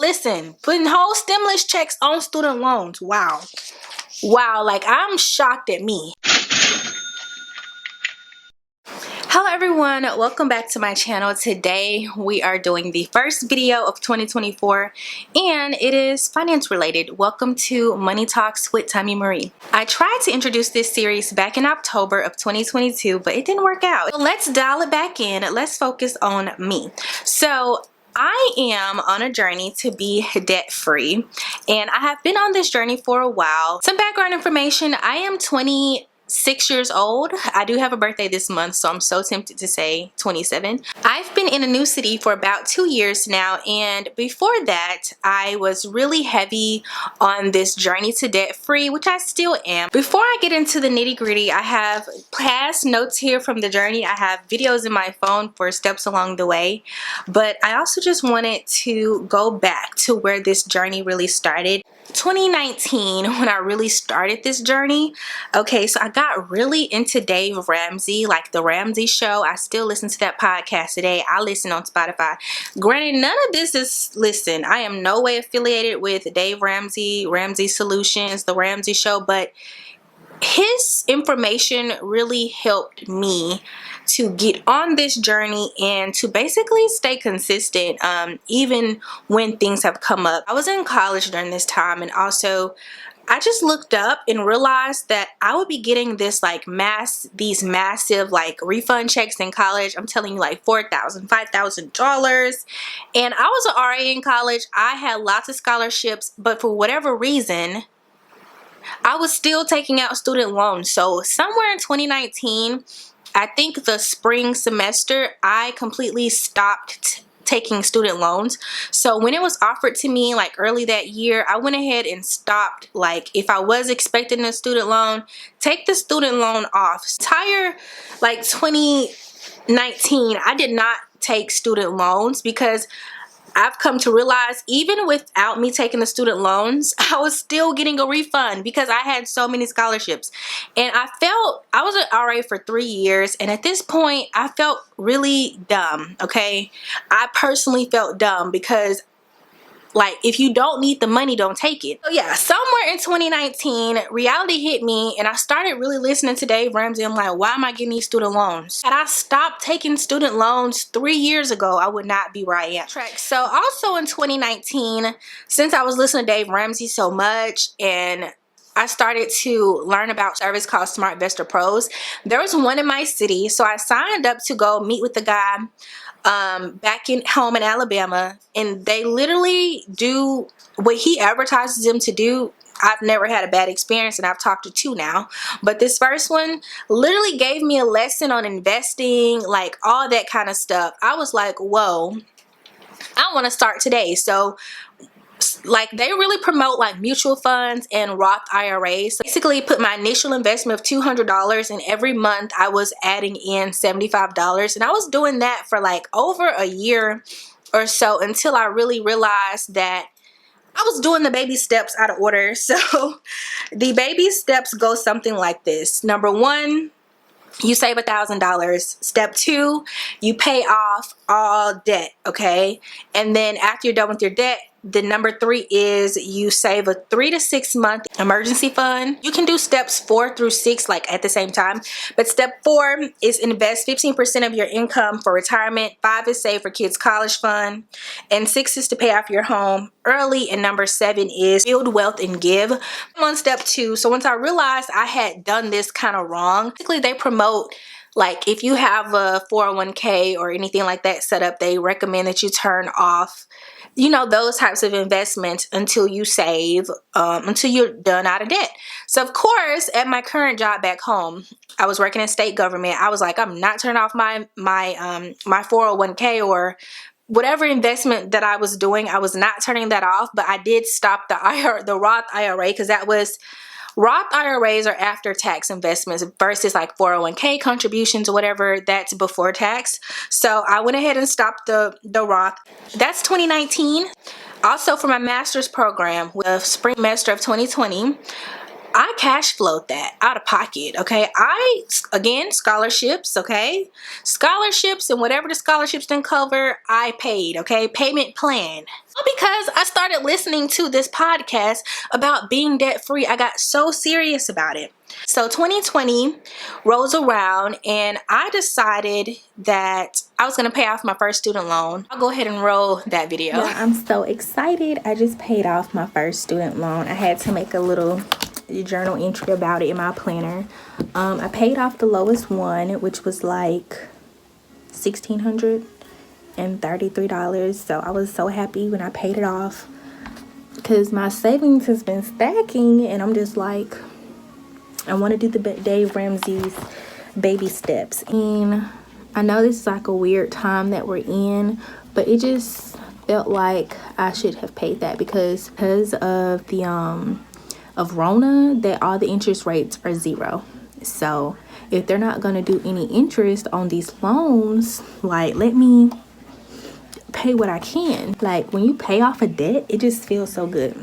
listen, putting whole stimulus checks on student loans. Wow. Wow, like I'm shocked at me. Hello everyone, welcome back to my channel. Today we are doing the first video of 2024 and it is finance related. Welcome to Money Talks with Tommie Marie. I tried to introduce this series back in October of 2022, but it didn't work out. So let's dial it back in. Let's focus on me. So I am on a journey to be debt-free and I have been on this journey for a while. Some background information: I am 26 years old. I do have a birthday this month, so I'm so tempted to say 27. I've been in a new city for about 2 years now, and before that I was really heavy on this journey to debt free, which I still am. Before I get into the nitty-gritty, I have past notes here from the journey. I have videos in my phone for steps along the way, but I also just wanted to go back to where this journey really started. 2019, when I really started this journey. Okay, so I got really into Dave Ramsey, like the Ramsey Show. I still listen to that podcast today. I listen on Spotify. Granted, none of this is, listen, I am no way affiliated with Dave Ramsey, Ramsey Solutions, the Ramsey Show, but his information really helped me to get on this journey and to basically stay consistent even when things have come up. I was in college during this time, and also I just looked up and realized that I would be getting this like these massive like refund checks in college. I'm telling you, like $4,000, $5,000. And I was an RA in college. I had lots of scholarships, but for whatever reason I was still taking out student loans. So somewhere in 2019, I think the spring semester, I completely stopped taking student loans. So when it was offered to me like early that year, I went ahead and stopped. Like if I was expecting a student loan, take the student loan off. Entire like 2019, I did not take student loans because I've come to realize even without me taking the student loans, I was still getting a refund because I had so many scholarships. And I was an RA for 3 years, and at this point I felt really dumb. Okay, I personally felt dumb because, like, if you don't need the money, don't take it. So yeah, somewhere in 2019, reality hit me and I started really listening to Dave Ramsey. I'm like, why am I getting these student loans? Had I stopped taking student loans 3 years ago, I would not be where I am. So also in 2019, since I was listening to Dave Ramsey so much and I started to learn about a service called SmartVestor Pros, there was one in my city. So I signed up to go meet with the guy back in home in Alabama, and they literally do what he advertises them to do. I've never had a bad experience, and I've talked to two now, but this first one literally gave me a lesson on investing, like all that kind of stuff. I was like, whoa, I want to start today. So like they really promote like mutual funds and Roth IRAs. So basically put my initial investment of $200, and every month I was adding in $75, and I was doing that for like over a year or so until I really realized that I was doing the baby steps out of order. So the baby steps go something like this. Number one, you save $1,000. Step two, you pay off all debt, okay? And then after you're done with your debt, the number three is you save a 3 to 6 month emergency fund. You can do steps 4 through 6 like at the same time, but step 4 is invest 15% of your income for retirement. 5 is save for kids' college fund, and 6 is to pay off your home early, and number 7 is build wealth and give. I'm on step 2. So once I realized I had done this kind of wrong, basically they promote, like if you have a 401k or anything like that set up, they recommend that you turn off, you know, those types of investments until you save, until you're done out of debt. So of course, at my current job back home, I was working in state government. I was like, I'm not turning off my 401k or whatever investment that I was doing. I was not turning that off, but I did stop the Roth IRA, because that was, Roth IRAs are after tax investments versus like 401k contributions or whatever, that's before tax. So I went ahead and stopped the Roth. That's 2019. Also for my master's program with spring semester of 2020, I cash flowed that out of pocket, okay? Again, scholarships, okay? Scholarships and whatever the scholarships didn't cover, I paid, okay? Payment plan. Because I started listening to this podcast about being debt free, I got so serious about it. So 2020 rolls around and I decided that I was going to pay off my first student loan. I'll go ahead and roll that video. Yeah, I'm so excited. I just paid off my first student loan. I had to make a little journal entry about it in my planner. I paid off the lowest one, which was like $1,633. So I was so happy when I paid it off because my savings has been stacking, and I'm just like, I want to do the Dave Ramsey's baby steps. And I know this is like a weird time that we're in, but it just felt like I should have paid that because of the of Rona, that all the interest rates are 0. So if they're not going to do any interest on these loans, like, let me pay what I can. Like, when you pay off a debt, it just feels so good.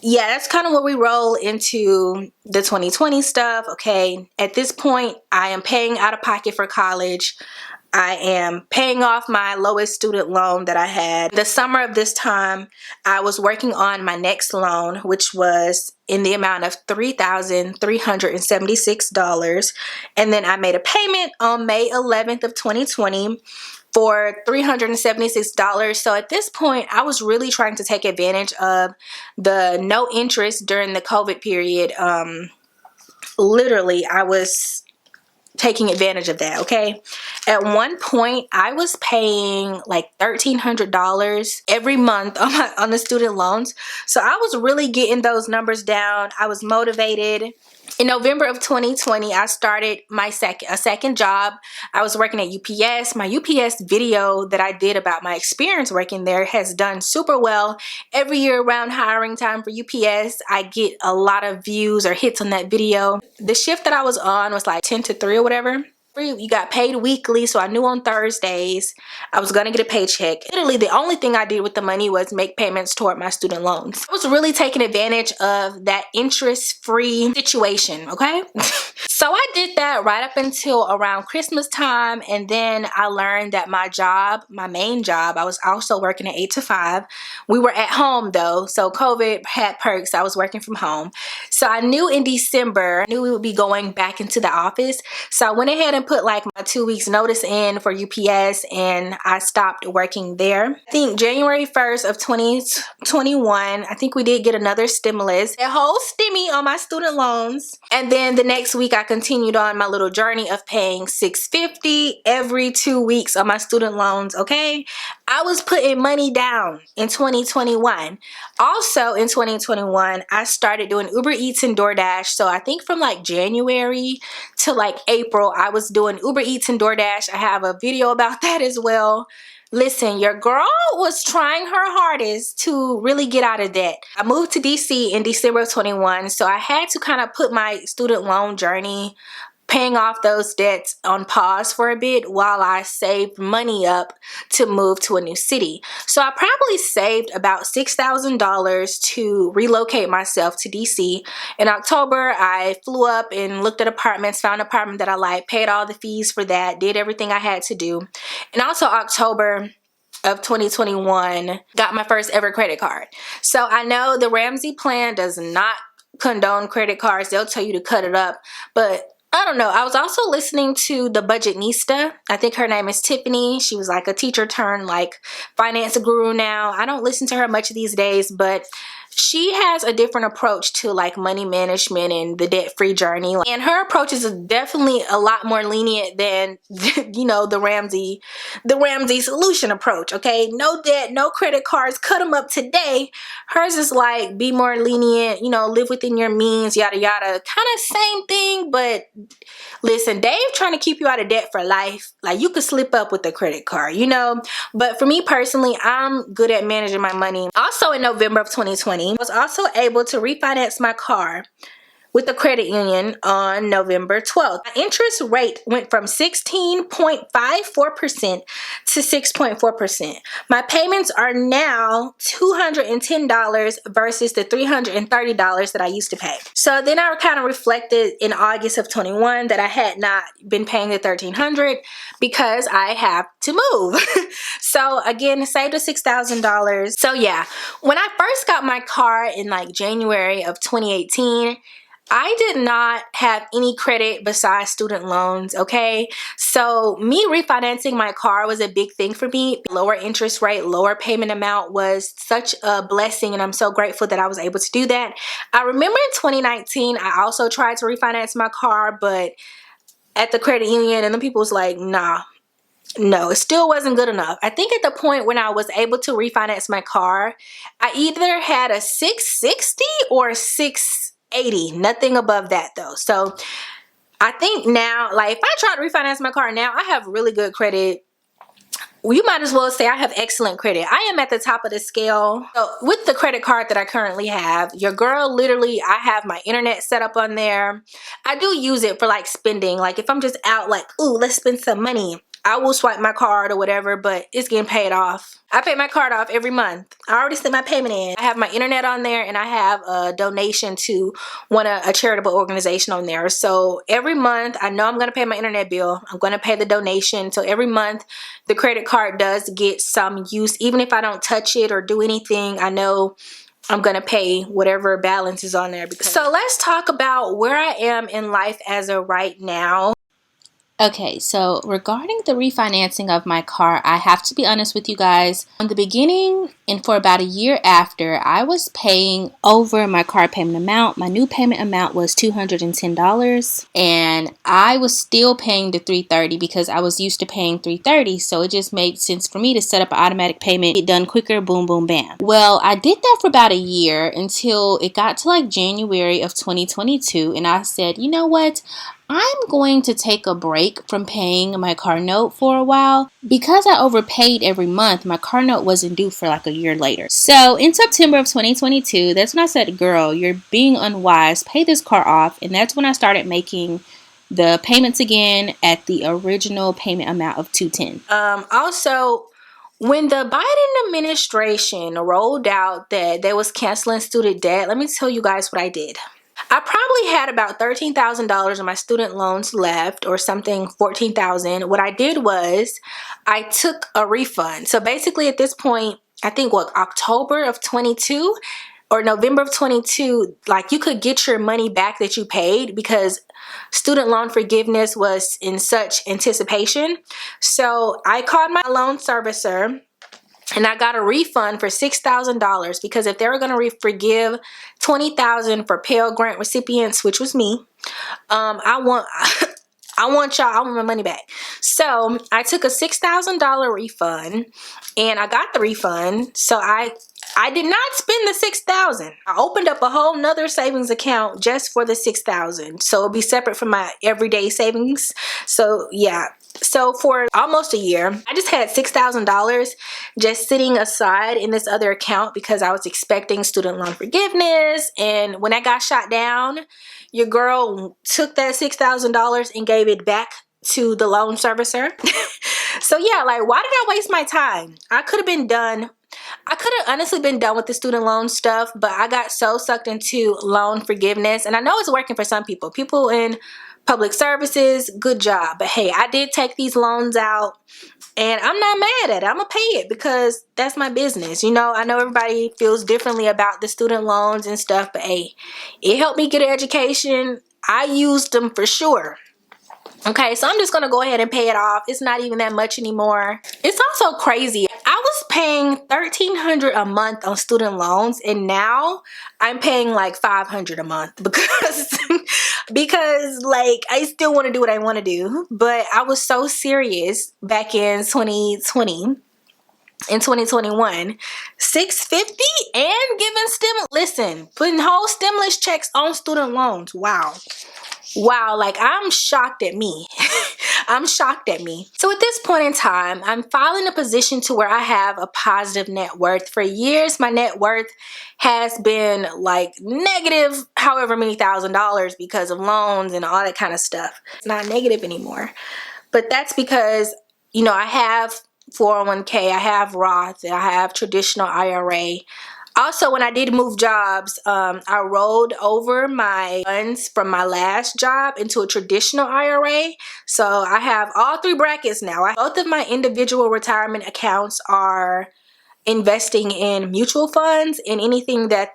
Yeah, that's kind of where we roll into the 2020 stuff. Okay, at this point, I am paying out of pocket for college. I am paying off my lowest student loan that I had. The summer of this time, I was working on my next loan, which was in the amount of $3,376. And then I made a payment on May 11th of 2020 for $376. So at this point, I was really trying to take advantage of the no interest during the COVID period. Literally, I was taking advantage of that, okay? At one point, I was paying like $1,300 every month on the student loans. So I was really getting those numbers down. I was motivated. In November of 2020, I started my second job. I was working at UPS. My UPS video that I did about my experience working there has done super well. Every year around hiring time for UPS, I get a lot of views or hits on that video. The shift that I was on was like 10 to 3 or whatever. You got paid weekly, so I knew on Thursdays I was gonna get a paycheck. Literally, the only thing I did with the money was make payments toward my student loans. I was really taking advantage of that interest-free situation, okay? So I did that right up until around Christmas time, and then I learned that my job, my main job, I was also working at 8 to 5. We were at home though, so COVID had perks. I was working from home. So I knew in December, I knew we would be going back into the office. So I went ahead and put like my 2 weeks notice in for UPS, and I stopped working there. I think January 1st of 2021, I think we did get another stimulus, a whole stimmy on my student loans. And then the next week I continued on my little journey of paying $650 every 2 weeks on my student loans, okay? I was putting money down in 2021. Also in 2021, I started doing Uber Eats and DoorDash. So I think from like January to like April, I was doing Uber Eats and DoorDash. I have a video about that as well. Listen, your girl was trying her hardest to really get out of debt. I moved to DC in December of 21, so I had to kind of put my student loan journey, paying off those debts, on pause for a bit while I saved money up to move to a new city. So I probably saved about $6,000 to relocate myself to DC. In October, I flew up and looked at apartments, found an apartment that I liked, paid all the fees for that, did everything I had to do. And also October of 2021, got my first ever credit card. So I know the Ramsey plan does not condone credit cards. They'll tell you to cut it up, but I don't know. I was also listening to the Budgetnista. I think her name is Tiffany. She was like a teacher turned like finance guru now. I don't listen to her much these days, but she has a different approach to like money management and the debt-free journey. And her approach is definitely a lot more lenient than, you know, the Ramsey solution approach, okay? No debt, no credit cards, cut them up today. Hers is like, be more lenient, you know, live within your means, yada, yada. Kind of same thing, but listen, Dave trying to keep you out of debt for life. Like, you could slip up with a credit card, you know? But for me personally, I'm good at managing my money. Also in November of 2020, I was also able to refinance my car with the credit union on November 12th. My interest rate went from 16.54% to 6.4%. My payments are now $210 versus the $330 that I used to pay. So then I kind of reflected in August of 21 that I had not been paying the $1,300 because I have to move. So again, saved the $6,000. So yeah, when I first got my car in like January of 2018, I did not have any credit besides student loans, okay? So me refinancing my car was a big thing for me. Lower interest rate, lower payment amount was such a blessing, and I'm so grateful that I was able to do that. I remember in 2019, I also tried to refinance my car, but at the credit union, and the people was like, nah. No, it still wasn't good enough. I think at the point when I was able to refinance my car, I either had a 660 or a 680, nothing above that though. So I think now, like if I try to refinance my car now, I have really good credit. You might as well say I have excellent credit. I am at the top of the scale. So with the credit card that I currently have, your girl literally, I have my internet set up on there. I do use it for like spending. Like if I'm just out like, ooh, let's spend some money, I will swipe my card or whatever, but it's getting paid off. I pay my card off every month. I already sent my payment in. I have my internet on there, and I have a donation to a charitable organization on there. So every month, I know I'm going to pay my internet bill. I'm going to pay the donation. So every month, the credit card does get some use. Even if I don't touch it or do anything, I know I'm going to pay whatever balance is on there. So let's talk about where I am in life as of right now. Okay, so regarding the refinancing of my car, I have to be honest with you guys. In the beginning and for about a year after, I was paying over my car payment amount. My new payment amount was $210, and I was still paying the $330 because I was used to paying $330. So it just made sense for me to set up an automatic payment, get done quicker, boom, boom, bam. Well, I did that for about a year until it got to like January of 2022, and I said, you know what? I'm going to take a break from paying my car note for a while. Because I overpaid every month, my car note wasn't due for like a year later. So in September of 2022, that's when I said, girl, you're being unwise, pay this car off. And that's when I started making the payments again at the original payment amount of $210. Also, when the Biden administration rolled out that they was canceling student debt, let me tell you guys what I did. I probably had about $13,000 of my student loans left, or something, $14,000. What I did was I took a refund. So basically at this point, I think October of 22 or November of 22, like you could get your money back that you paid because student loan forgiveness was in such anticipation. So I called my loan servicer, and I got a refund for $6,000 because if they were going to forgive $20,000 for Pell Grant recipients, which was me, I want my money back. So I took a $6,000 refund, and I got the refund. So I did not spend the $6,000. I opened up a whole nother savings account just for the $6,000. So it'll be separate from my everyday savings. So yeah. So for almost a year, I just had $6,000 just sitting aside in this other account because I was expecting student loan forgiveness. And when that got shot down, your girl took that $6,000 and gave it back to the loan servicer. So yeah, like, why did I waste my time? I could have been done. I could have honestly been done with the student loan stuff, but I got so sucked into loan forgiveness. And I know it's working for some people. People in public services, good job. But hey, I did take these loans out, and I'm not mad at it. I'm gonna pay it because that's my business. You know, I know everybody feels differently about the student loans and stuff, but hey, it helped me get an education. I used them for sure. Okay, so I'm just gonna go ahead and pay it off. It's not even that much anymore. It's also crazy. I was paying $1,300 a month on student loans, and now I'm paying like $500 a month because like I still want to do what I want to do. But I was so serious back in 2020 in 2021. $650 and giving listen, putting whole stimulus checks on student loans. Wow. Wow, like I'm shocked at me. I'm shocked at me. So at this point in time, I'm finally in a position to where I have a positive net worth. For years, my net worth has been like negative however many $1,000s because of loans and all that kind of stuff. It's not negative anymore. But that's because, you know, I have 401k, I have Roth, I have traditional IRA. Also, when I did move jobs, I rolled over my funds from my last job into a traditional IRA. So I have all three brackets now. Both of my individual retirement accounts are investing in mutual funds, and anything that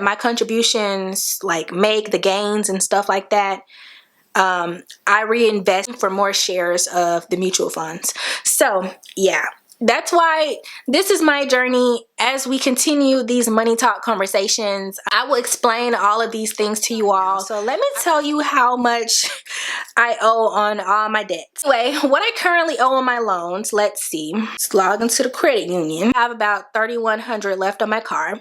my contributions like make, the gains and stuff like that, I reinvest for more shares of the mutual funds. So yeah, that's why this is my journey. As we continue these money talk conversations, I will explain all of these things to you all. So let me tell you how much I owe on all my debts. Anyway, what I currently owe on my loans, let's see. Let's log into the credit union. I have about $3,100 left on my car.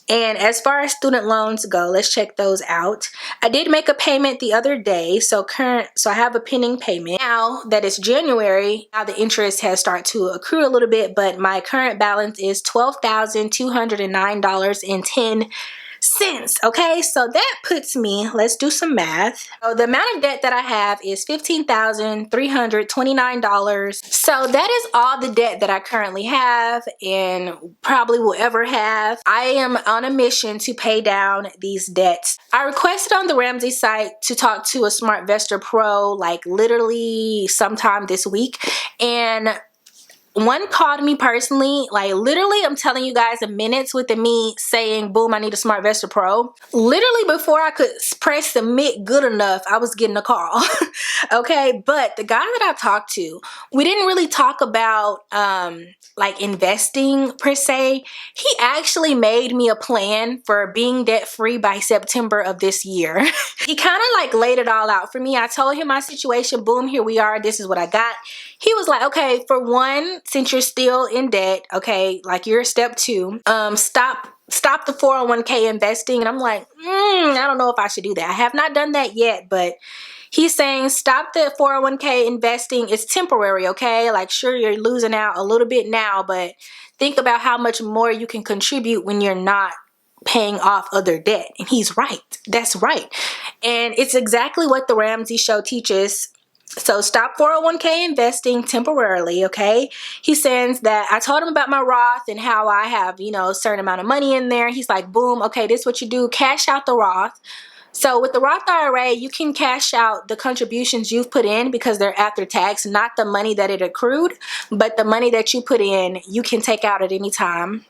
And as far as student loans go, let's check those out. I did make a payment the other day, so I have a pending payment. Now that it's January, now the interest has started to accrue a little bit, but my current balance is $12,209.10. Okay, so that puts me, let's do some math. So the amount of debt that I have is $15,329. So that is all the debt that I currently have and probably will ever have. I am on a mission to pay down these debts. I requested on the Ramsey site to talk to a SmartVestor Pro like literally sometime this week, and one called me personally, like literally I'm telling you guys, a minutes with me saying, boom, I need a SmartVestor Pro. Literally before I could press submit good enough, I was getting a call. Okay, but the guy that I talked to, we didn't really talk about like investing per se. He actually made me a plan for being debt free by September of this year. He kind of like laid it all out for me. I told him my situation, boom, here we are, this is what I got. He was like, okay, for one, since you're still in debt, okay, like you're step 2, stop the 401k investing. And I'm like, I don't know if I should do that. I have not done that yet, but he's saying stop the 401k investing. It's temporary, okay? Like sure, you're losing out a little bit now, but think about how much more you can contribute when you're not paying off other debt. And he's right. That's right. And it's exactly what the Ramsey show teaches. So stop 401k investing temporarily, okay? He says that I told him about my Roth and how I have, you know, a certain amount of money in there. He's like, boom, okay, this is what you do. Cash out the Roth. So with the Roth IRA, you can cash out the contributions you've put in because they're after tax, not the money that it accrued, but the money that you put in, you can take out at any time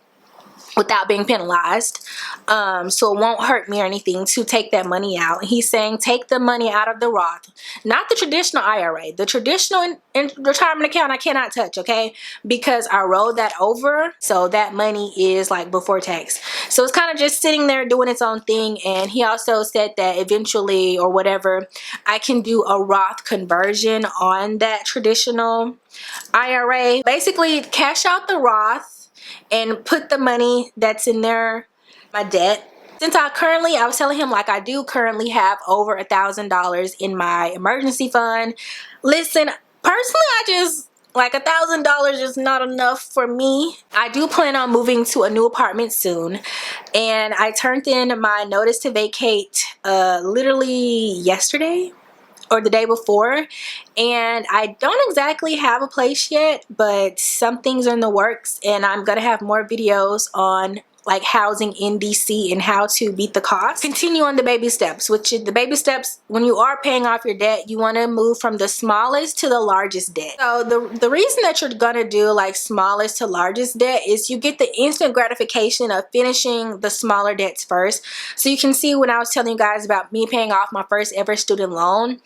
without being penalized. So it won't hurt me or anything to take that money out. He's saying take the money out of the Roth, not the traditional IRA. The traditional retirement account I cannot touch, okay? Because I rolled that over, so that money is like before tax. So it's kind of just sitting there doing its own thing. And he also said that eventually or whatever, I can do a Roth conversion on that traditional IRA. Basically, cash out the Roth and put the money that's in there, my debt. Since I was telling him like I do currently have over $1,000 in my emergency fund. Listen, personally, I just like $1,000 is not enough for me. I do plan on moving to a new apartment soon, and I turned in my notice to vacate literally yesterday or the day before, and I don't exactly have a place yet, but some things are in the works, and I'm gonna have more videos on like housing in DC and how to beat the cost. Continue on the baby steps, which is the baby steps when you are paying off your debt, you want to move from the smallest to the largest debt. So the reason that you're gonna do like smallest to largest debt is you get the instant gratification of finishing the smaller debts first. So you can see when I was telling you guys about me paying off my first ever student loan,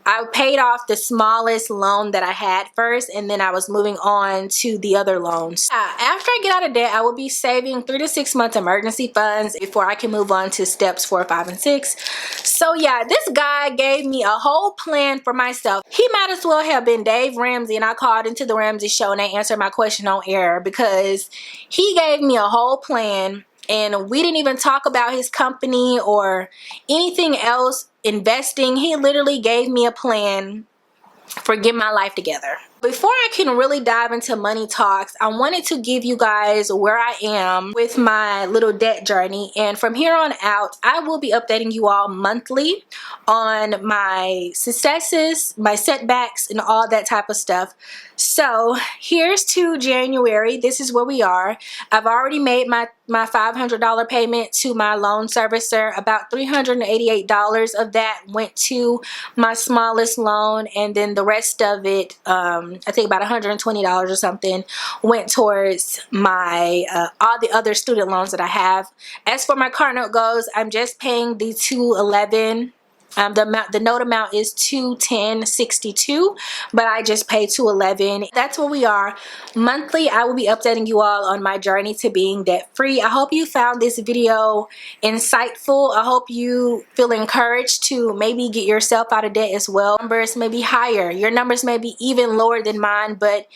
I paid off the smallest loan that I had first, and then I was moving on to the other loans. After I get out of debt, I will be saving 3 to 6 6-month emergency funds before I can move on to steps 4, 5, and 6. So yeah, this guy gave me a whole plan for myself. He might as well have been Dave Ramsey, and I called into the Ramsey show and they answered my question on air, because he gave me a whole plan. And we didn't even talk about his company or anything else investing. He literally gave me a plan for getting my life together. Before I can really dive into money talks, I wanted to give you guys where I am with my little debt journey. And from here on out, I will be updating you all monthly on my successes, my setbacks, and all that type of stuff. So here's to January. This is where we are. I've already made my $500 payment to my loan servicer. About $388 of that went to my smallest loan, and then the rest of it, I think about $120 or something, went towards my all the other student loans that I have. As for my car note goes, I'm just paying the $211. The note amount is $210.62, but I just paid $211. That's where we are. Monthly, I will be updating you all on my journey to being debt free. I hope you found this video insightful. I hope you feel encouraged to maybe get yourself out of debt as well. Numbers may be higher. Your numbers may be even lower than mine, but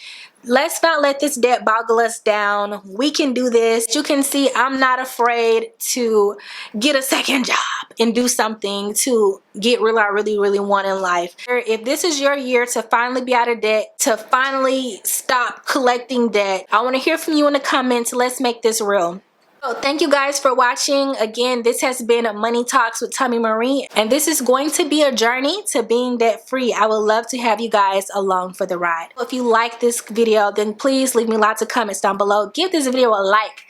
let's not let this debt boggle us down. We can do this. You can see I'm not afraid to get a second job and do something to get what I really want in life. If this is your year to finally be out of debt, to finally stop collecting debt, I want to hear from you in the comments. Let's make this real. So thank you guys for watching. Again, this has been Money Talks with Tommie Marie, and this is going to be a journey to being debt free. I would love to have you guys along for the ride. If you like this video, then please leave me lots of comments down below. Give this video a like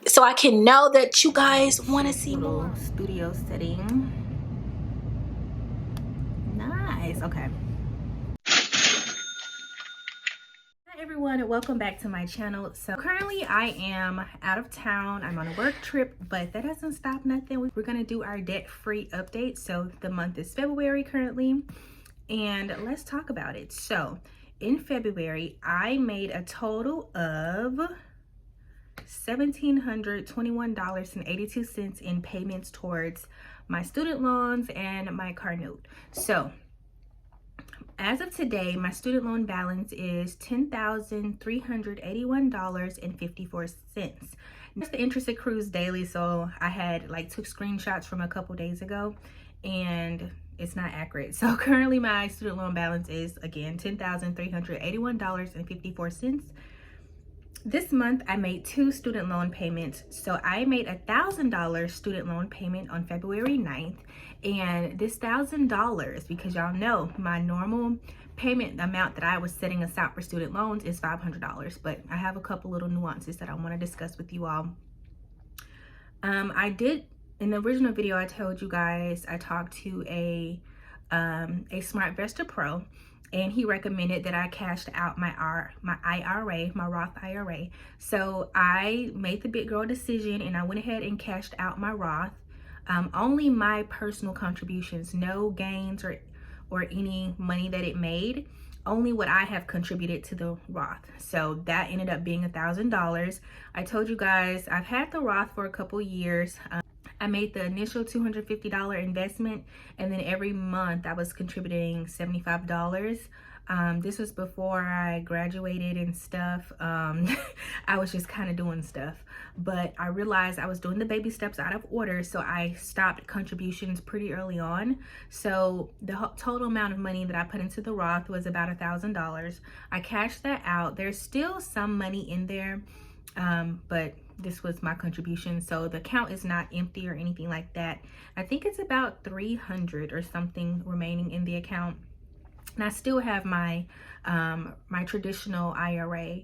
so I can know that you guys want to see more. Studio setting. Nice. Okay. Everyone, welcome back to my channel. So currently I am out of town. I'm on a work trip, but that doesn't stop nothing. We're gonna do our debt-free update. So the month is February currently, and let's talk about it. So in February, I made a total of $1,721.82 in payments towards my student loans and my car note. So as of today, my student loan balance is $10,381.54. The interest accrues daily, so I had took screenshots from a couple days ago, and it's not accurate. So currently my student loan balance is, again, $10,381.54. This month I made 2 student loan payments. So I made a $1,000 student loan payment on February 9th. And this $1,000, because y'all know my normal payment amount that I was setting aside for student loans is $500. But I have a couple little nuances that I want to discuss with you all. I did, in the original video I told you guys, I talked to a SmartVestor Pro, and he recommended that I cashed out my IRA, my Roth IRA. So I made the big girl decision and I went ahead and cashed out my Roth. Only my personal contributions, no gains or any money that it made, only what I have contributed to the Roth. So that ended up being $1,000. I told you guys I've had the Roth for a couple years. I made the initial $250 investment, and then every month I was contributing $75. This was before I graduated and stuff. I was just kind of doing stuff, but I realized I was doing the baby steps out of order, so I stopped contributions pretty early on. So the total amount of money that I put into the Roth was about $1,000. I cashed that out. There's still some money in there, but this was my contribution, so the account is not empty or anything like that. I think it's about $300 or something remaining in the account, and I still have my my traditional IRA,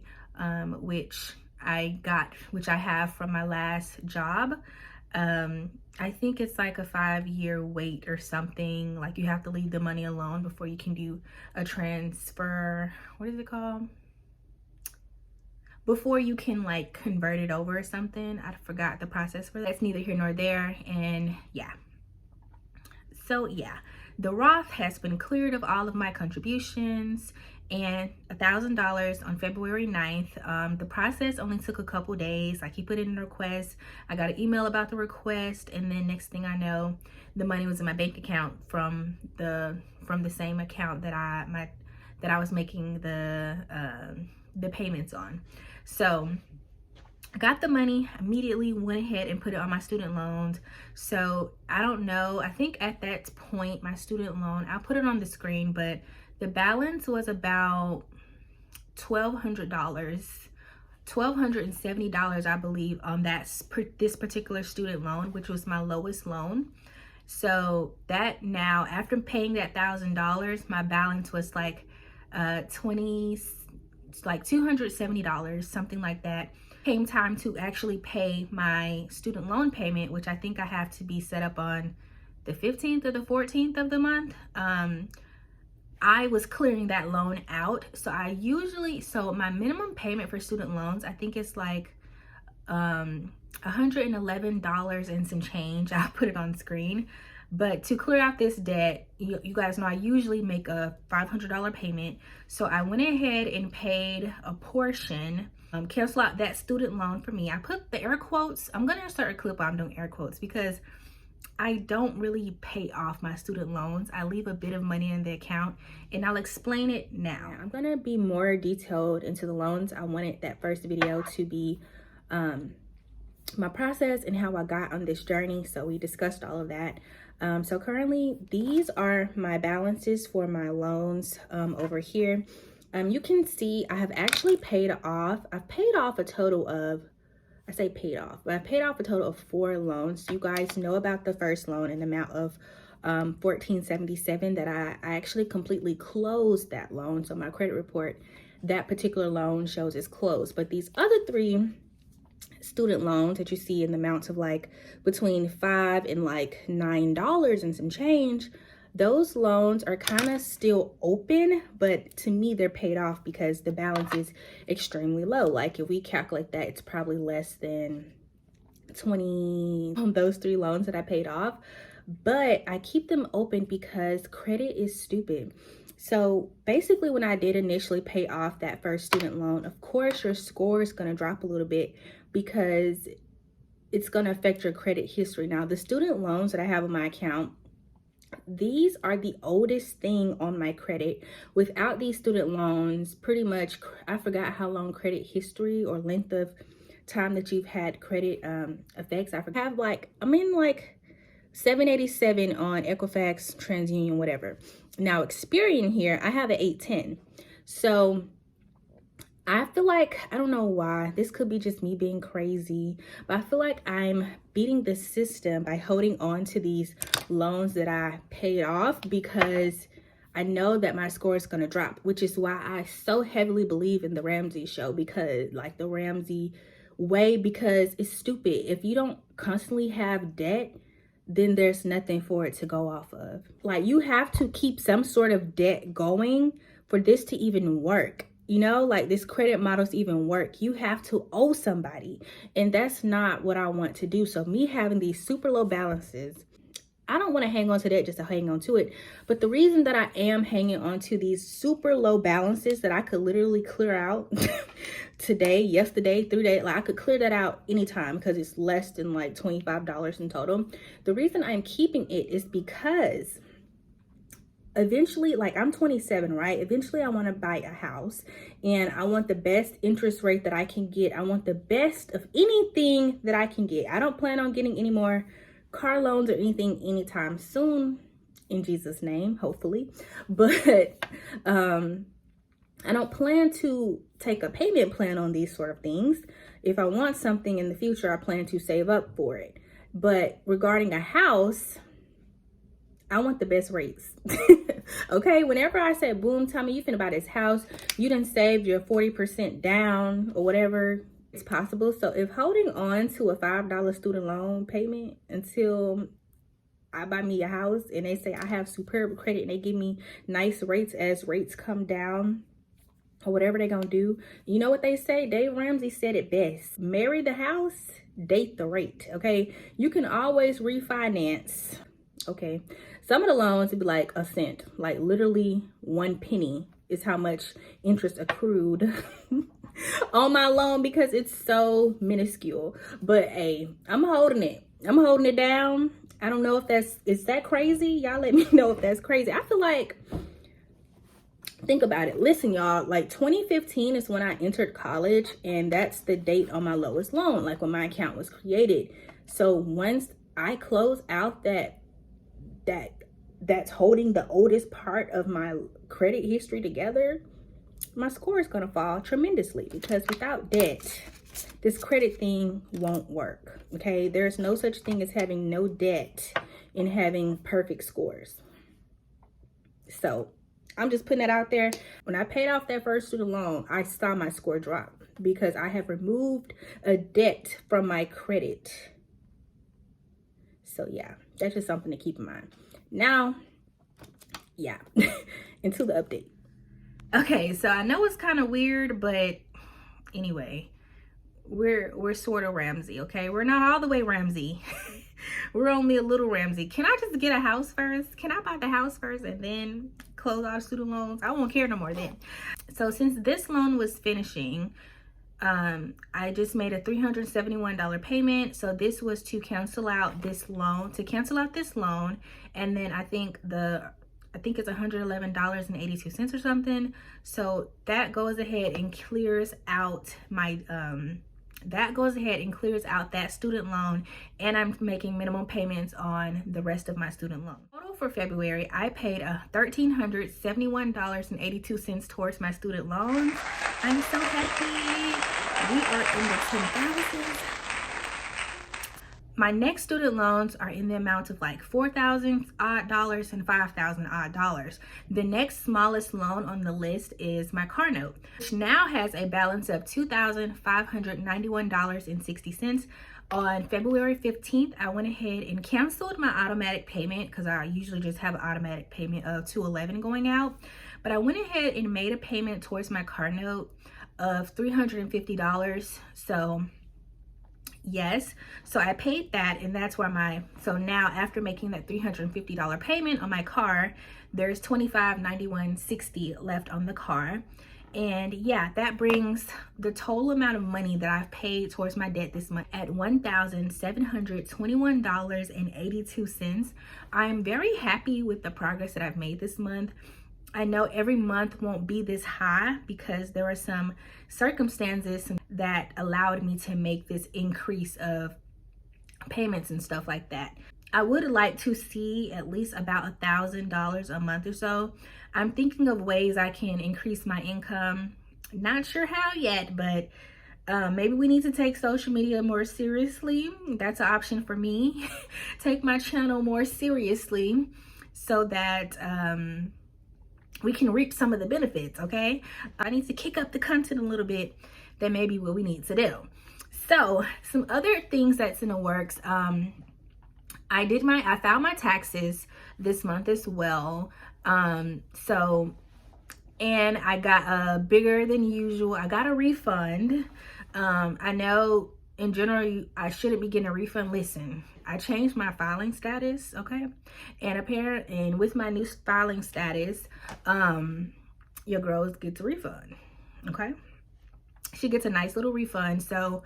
which I have from my last job. I think it's like a 5-year wait or something. Like you have to leave the money alone before you can do a transfer. What is it called? Before you can convert it over or something. I forgot the process for that. That's neither here nor there. And yeah, so yeah, the Roth has been cleared of all of my contributions, and $1,000 on February 9th. The process only took a couple days. Like, he put in a request, I got an email about the request, and then next thing I know, the money was in my bank account from the same account that I was making the payments on. So I got the money, immediately went ahead and put it on my student loans. So I don't know, I think at that point my student loan, I'll put it on the screen, but the balance was about $1,200, $1,270, I believe, on this particular student loan, which was my lowest loan. So that now, after paying that $1,000, my balance was like $270, something like that. Came time to actually pay my student loan payment, which I think I have to be set up on the 15th or the 14th of the month. I was clearing that loan out. So my minimum payment for student loans, I think it's like $111 and some change. I'll put it on screen. But to clear out this debt, you guys know I usually make a $500 payment. So I went ahead and paid a portion, cancel out that student loan for me. I put the air quotes. I'm going to start a clip on doing air quotes because I don't really pay off my student loans. I leave a bit of money in the account, and I'll explain it now. I'm going to be more detailed into the loans. I wanted that first video to be my process and how I got on this journey. So we discussed all of that. So currently these are my balances for my loans over here. You can see I have actually paid off. I've paid off a total of, I say paid off, but I paid off a total of 4 loans. You guys know about the first loan, an amount of $1,477 that I actually completely closed that loan. So my credit report, that particular loan shows it's closed. But these other 3 student loans that you see in the amounts of like between $5 and like $9 and some change, those loans are kind of still open, but to me they're paid off because the balance is extremely low. Like, if we calculate that, it's probably less than 20 on those 3 loans that I paid off. But I keep them open because credit is stupid. So basically, when I did initially pay off that first student loan, of course your score is going to drop a little bit because it's going to affect your credit history. Now, the student loans that I have on my account, these are the oldest thing on my credit. Without these student loans, pretty much, I forgot how long credit history or length of time that you've had credit effects. I have I'm in like 787 on Equifax, TransUnion, whatever. Now, Experian here, I have an 810. So I feel like, I don't know why, this could be just me being crazy, but I feel like I'm beating the system by holding on to these loans that I paid off because I know that my score is going to drop, which is why I so heavily believe in the Ramsey show, because like the Ramsey way, because it's stupid. If you don't constantly have debt, then there's nothing for it to go off of. Like, you have to keep some sort of debt going for this to even work. You know, like this credit models even work. You have to owe somebody, and that's not what I want to do. So me having these super low balances, I don't want to hang on to that just to hang on to it. But the reason that I am hanging on to these super low balances that I could literally clear out today, yesterday, 3 days, like I could clear that out anytime because it's less than like $25 in total. The reason I'm keeping it is because eventually, like, I'm 27, right? Eventually I want to buy a house, and I want the best interest rate that I can get. I want the best of anything that I can get. I don't plan on getting any more car loans or anything anytime soon, in Jesus' name, hopefully. But I don't plan to take a payment plan on these sort of things. If I want something in the future, I plan to save up for it. But regarding a house, I want the best rates. Okay, whenever I said, boom, Tommie, you finna buy this house, you done saved your 40% down or whatever, it's possible. So if holding on to a $5 student loan payment until I buy me a house and they say I have superb credit and they give me nice rates as rates come down or whatever they're gonna do, you know what they say? Dave Ramsey said it best: marry the house, date the rate. Okay, you can always refinance. Okay, some of the loans would be like a cent, like literally 1 penny is how much interest accrued on my loan, because it's so minuscule. But hey, I'm holding it down. I don't know if is that crazy? Y'all let me know if that's crazy. I feel like, think about it. Listen, y'all, like 2015 is when I entered college, and that's the date on my lowest loan, like when my account was created. So once I close out that's holding the oldest part of my credit history together, my score is going to fall tremendously, because without debt, this credit thing won't work. Okay, there's no such thing as having no debt and having perfect scores. So I'm just putting that out there. When I paid off that first student loan, I saw my score drop because I have removed a debt from my credit. So yeah, that's just something to keep in mind. Now, yeah, into the update. Okay, so I know it's kind of weird, but anyway, we're sort of Ramsey, okay? We're not all the way Ramsey. We're only a little Ramsey. Can I just get a house first? Can I buy the house first and then close all the student loans? I won't care no more then. So since this loan was finishing, I just made a $371 payment. So this was to cancel out this loan, and then I think it's $111.82 or something. So that goes ahead and clears out my that student loan, and I'm making minimum payments on the rest of my student loan. Total for February, I paid $1,371.82 towards my student loans. I'm so happy. We are in the 10,000s. My next student loans are in the amount of like $4,000 odd dollars and $5,000 odd dollars. The next smallest loan on the list is my car note, which now has a balance of $2,591.60. On February 15th, I went ahead and canceled my automatic payment, because I usually just have an automatic payment of $211 going out. But I went ahead and made a payment towards my car note of $350. So yes, so I paid that, and that's where so now after making that $350 payment on my car, there's $2591.60 left on the car. And yeah, that brings the total amount of money that I've paid towards my debt this month at $1,721.82. I'm very happy with the progress that I've made this month. I know every month won't be this high because there are some circumstances that allowed me to make this increase of payments and stuff like that. I would like to see at least about $1,000 a month or so. I'm thinking of ways I can increase my income. Not sure how yet, but maybe we need to take social media more seriously. That's an option for me. Take my channel more seriously so that we can reap some of the benefits, okay? I need to kick up the content a little bit. That may be what we need to do. So some other things that's in the works. I filed my taxes this month as well. And I got a bigger than usual. I got a refund. I know in general I shouldn't be getting a refund. Listen, I changed my filing status, okay? And with my new filing status, your girl gets a refund, okay? She gets a nice little refund. So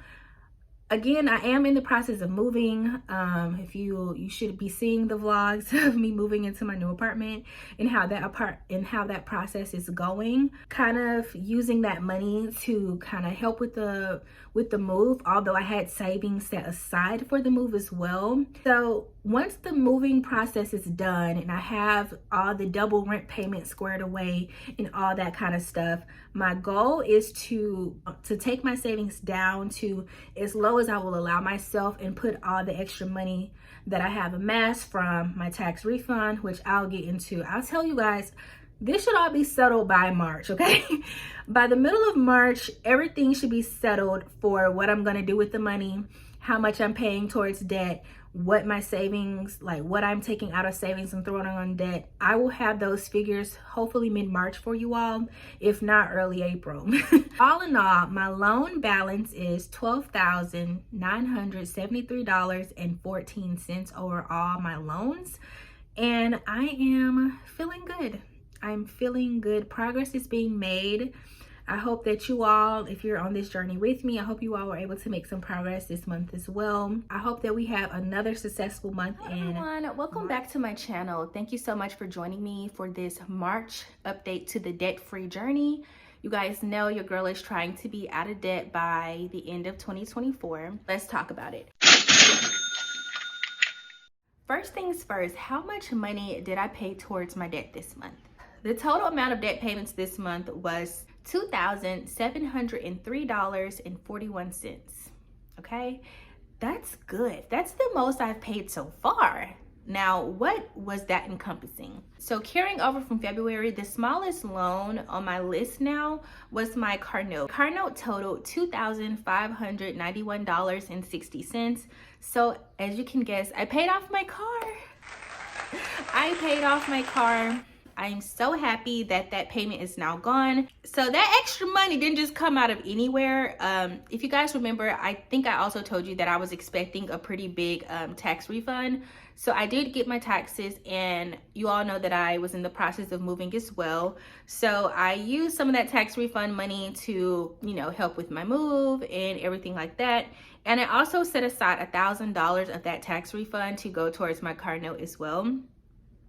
again, I am in the process of moving. If you should be seeing the vlogs of me moving into my new apartment and how that process is going. Kind of using that money to kind of help with the move, although I had savings set aside for the move as well. So once the moving process is done and I have all the double rent payments squared away and all that kind of stuff, my goal is to take my savings down to as low as I will allow myself and put all the extra money that I have amassed from my tax refund, which I'll get into. I'll tell you guys, this should all be settled by March, okay? By the middle of March, everything should be settled for what I'm gonna do with the money, how much I'm paying towards debt, what my savings, like what I'm taking out of savings and throwing on debt. I will have those figures hopefully mid-March for you all, if not early April. All in all, my loan balance is $12,973.14 over all my loans, and I am feeling good. I'm feeling good. Progress is being made. I hope that you all, if you're on this journey with me, I hope you all were able to make some progress this month as well. I hope that we have another successful month. Hello everyone, welcome back to my channel. Thank you so much for joining me for this March update to the debt-free journey. You guys know your girl is trying to be out of debt by the end of 2024. Let's talk about it. First things first, how much money did I pay towards my debt this month? The total amount of debt payments this month was $2,703.41. Okay, that's good. That's the most I've paid so far. Now, what was that encompassing? So carrying over from February, the smallest loan on my list now was my car note. Car note totaled $2,591.60. So as you can guess, I paid off my car. I paid off my car. I'm so happy that that payment is now gone. So that extra money didn't just come out of anywhere. If you guys remember, I think I also told you that I was expecting a pretty big tax refund. So I did get my taxes, and you all know that I was in the process of moving as well. So I used some of that tax refund money to, you know, help with my move and everything like that. And I also set aside $1,000 of that tax refund to go towards my car note as well.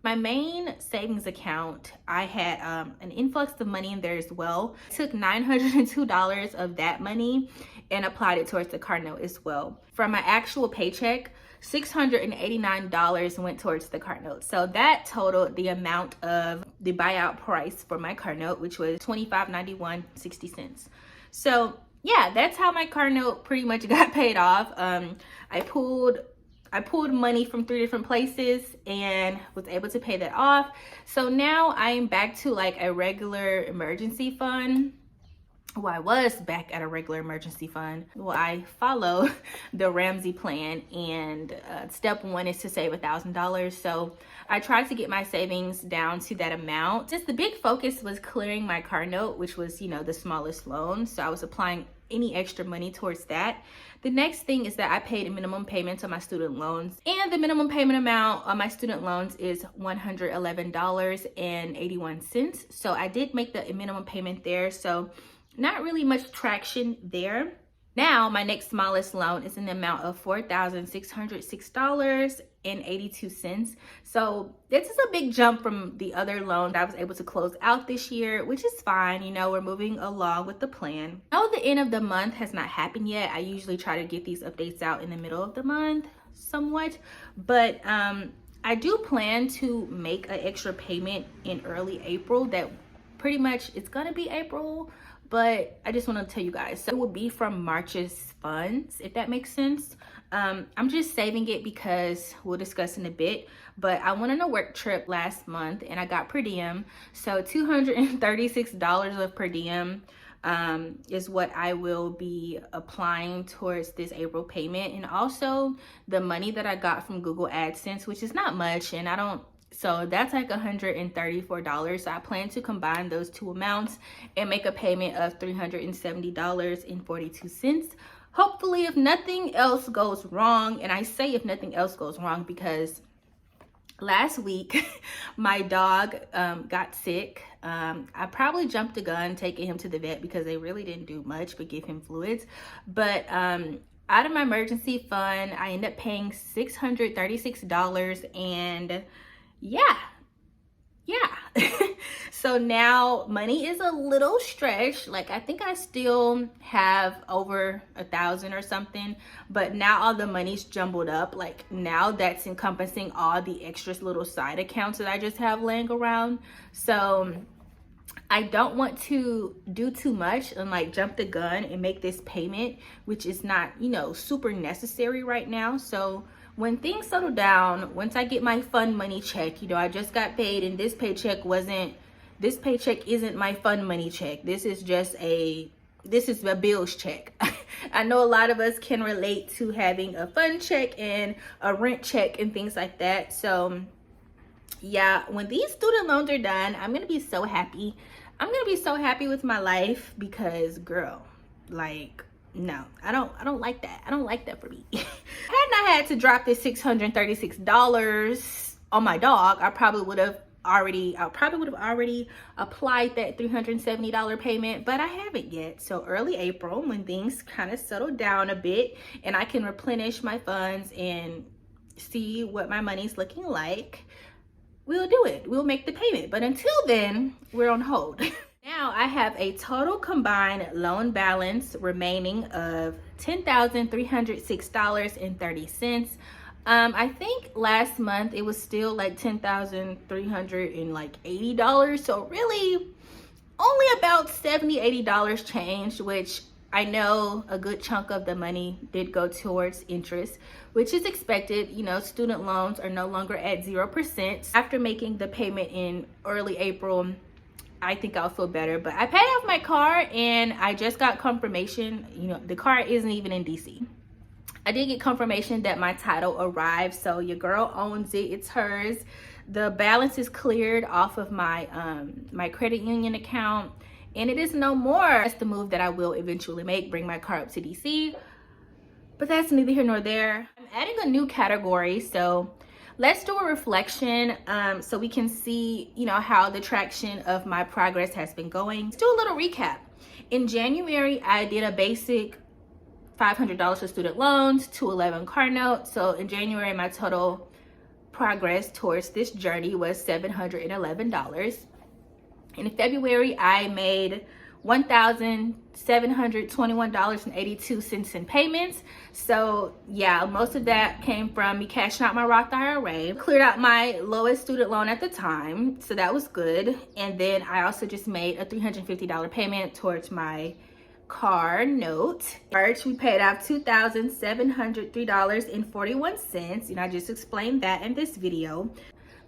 My main savings account, I had an influx of money in there as well. I took $902 of that money and applied it towards the car note as well. From my actual paycheck, $689 went towards the car note. So that totaled the amount of the buyout price for my car note, which was $25.91.60. So yeah, that's how my car note pretty much got paid off. I pulled money from 3 different places and was able to pay that off. So now I'm back to like a regular emergency fund. Well, I was back at a regular emergency fund. Well, I follow the Ramsey plan, and step 1 is to save $1,000. So I tried to get my savings down to that amount. Just the big focus was clearing my car note, which was, you know, the smallest loan. So I was applying any extra money towards that. The next thing is that I paid a minimum payment on my student loans, and the minimum payment amount on my student loans is $111.81. So I did make the minimum payment there. So not really much traction there. Now my next smallest loan is in the amount of $4,606.82. So this is a big jump from the other loan that I was able to close out this year, which is fine. You know, we're moving along with the plan. Though the end of the month has not happened yet, I usually try to get these updates out in the middle of the month somewhat, but I do plan to make an extra payment in early April. That pretty much it's gonna be April, but I just want to tell you guys, so it will be from March's funds, if that makes sense. I'm just saving it because we'll discuss in a bit, but I went on a work trip last month and I got per diem. So $236 of per diem is what I will be applying towards this April payment. And also the money that I got from Google AdSense, which is not much, and so that's like $134. So I plan to combine those two amounts and make a payment of $370.42. Hopefully, if nothing else goes wrong, and I say if nothing else goes wrong because last week my dog got sick. I probably jumped the gun taking him to the vet because they really didn't do much but give him fluids. But out of my emergency fund, I ended up paying $636, and yeah. So now money is a little stretched. Like, I think I still have over 1,000 or something, but now all the money's jumbled up. Like, now that's encompassing all the extra little side accounts that I just have laying around. So I don't want to do too much and like jump the gun and make this payment, which is not, you know, super necessary right now. So when things settle down, once I get my fund money check, you know, I just got paid, and this paycheck isn't my fund money check. This is a bills check. I know a lot of us can relate to having a fund check and a rent check and things like that. So yeah, when these student loans are done, I'm gonna be so happy. I'm gonna be so happy with my life because, girl, like, no, I don't like that. I don't like that for me. Hadn't I had to drop this $636 on my dog, I probably would have I probably would have already applied that $370 payment, but I haven't yet. So early April, when things kind of settle down a bit and I can replenish my funds and see what my money's looking like, we'll do it. We'll make the payment. But until then, we're on hold. Now I have a total combined loan balance remaining of $10,306.30. I think last month it was still like $10,380. So really only about $70-$80 changed, which I know a good chunk of the money did go towards interest, which is expected. You know, student loans are no longer at 0%. After making the payment in early April, I think I'll feel better. But I paid off my car and I just got confirmation, you know, the car isn't even in DC. I did get confirmation that my title arrived, so your girl owns it. It's hers. The balance is cleared off of my my credit union account, and it is no more. That's the move that I will eventually make, bring my car up to DC. But that's neither here nor there. I'm adding a new category, so let's do a reflection so we can see, you know, how the traction of my progress has been going. Let's do a little recap. In January, I did a basic $500 for student loans, 211 car notes. So in January, my total progress towards this journey was $711. In February, I made $1,721.82 in payments. So yeah, most of that came from me cashing out my Roth IRA. Cleared out my lowest student loan at the time, so that was good. And then I also just made a $350 payment towards my car note. March, we paid off $2,703.41, and I just explained that in this video.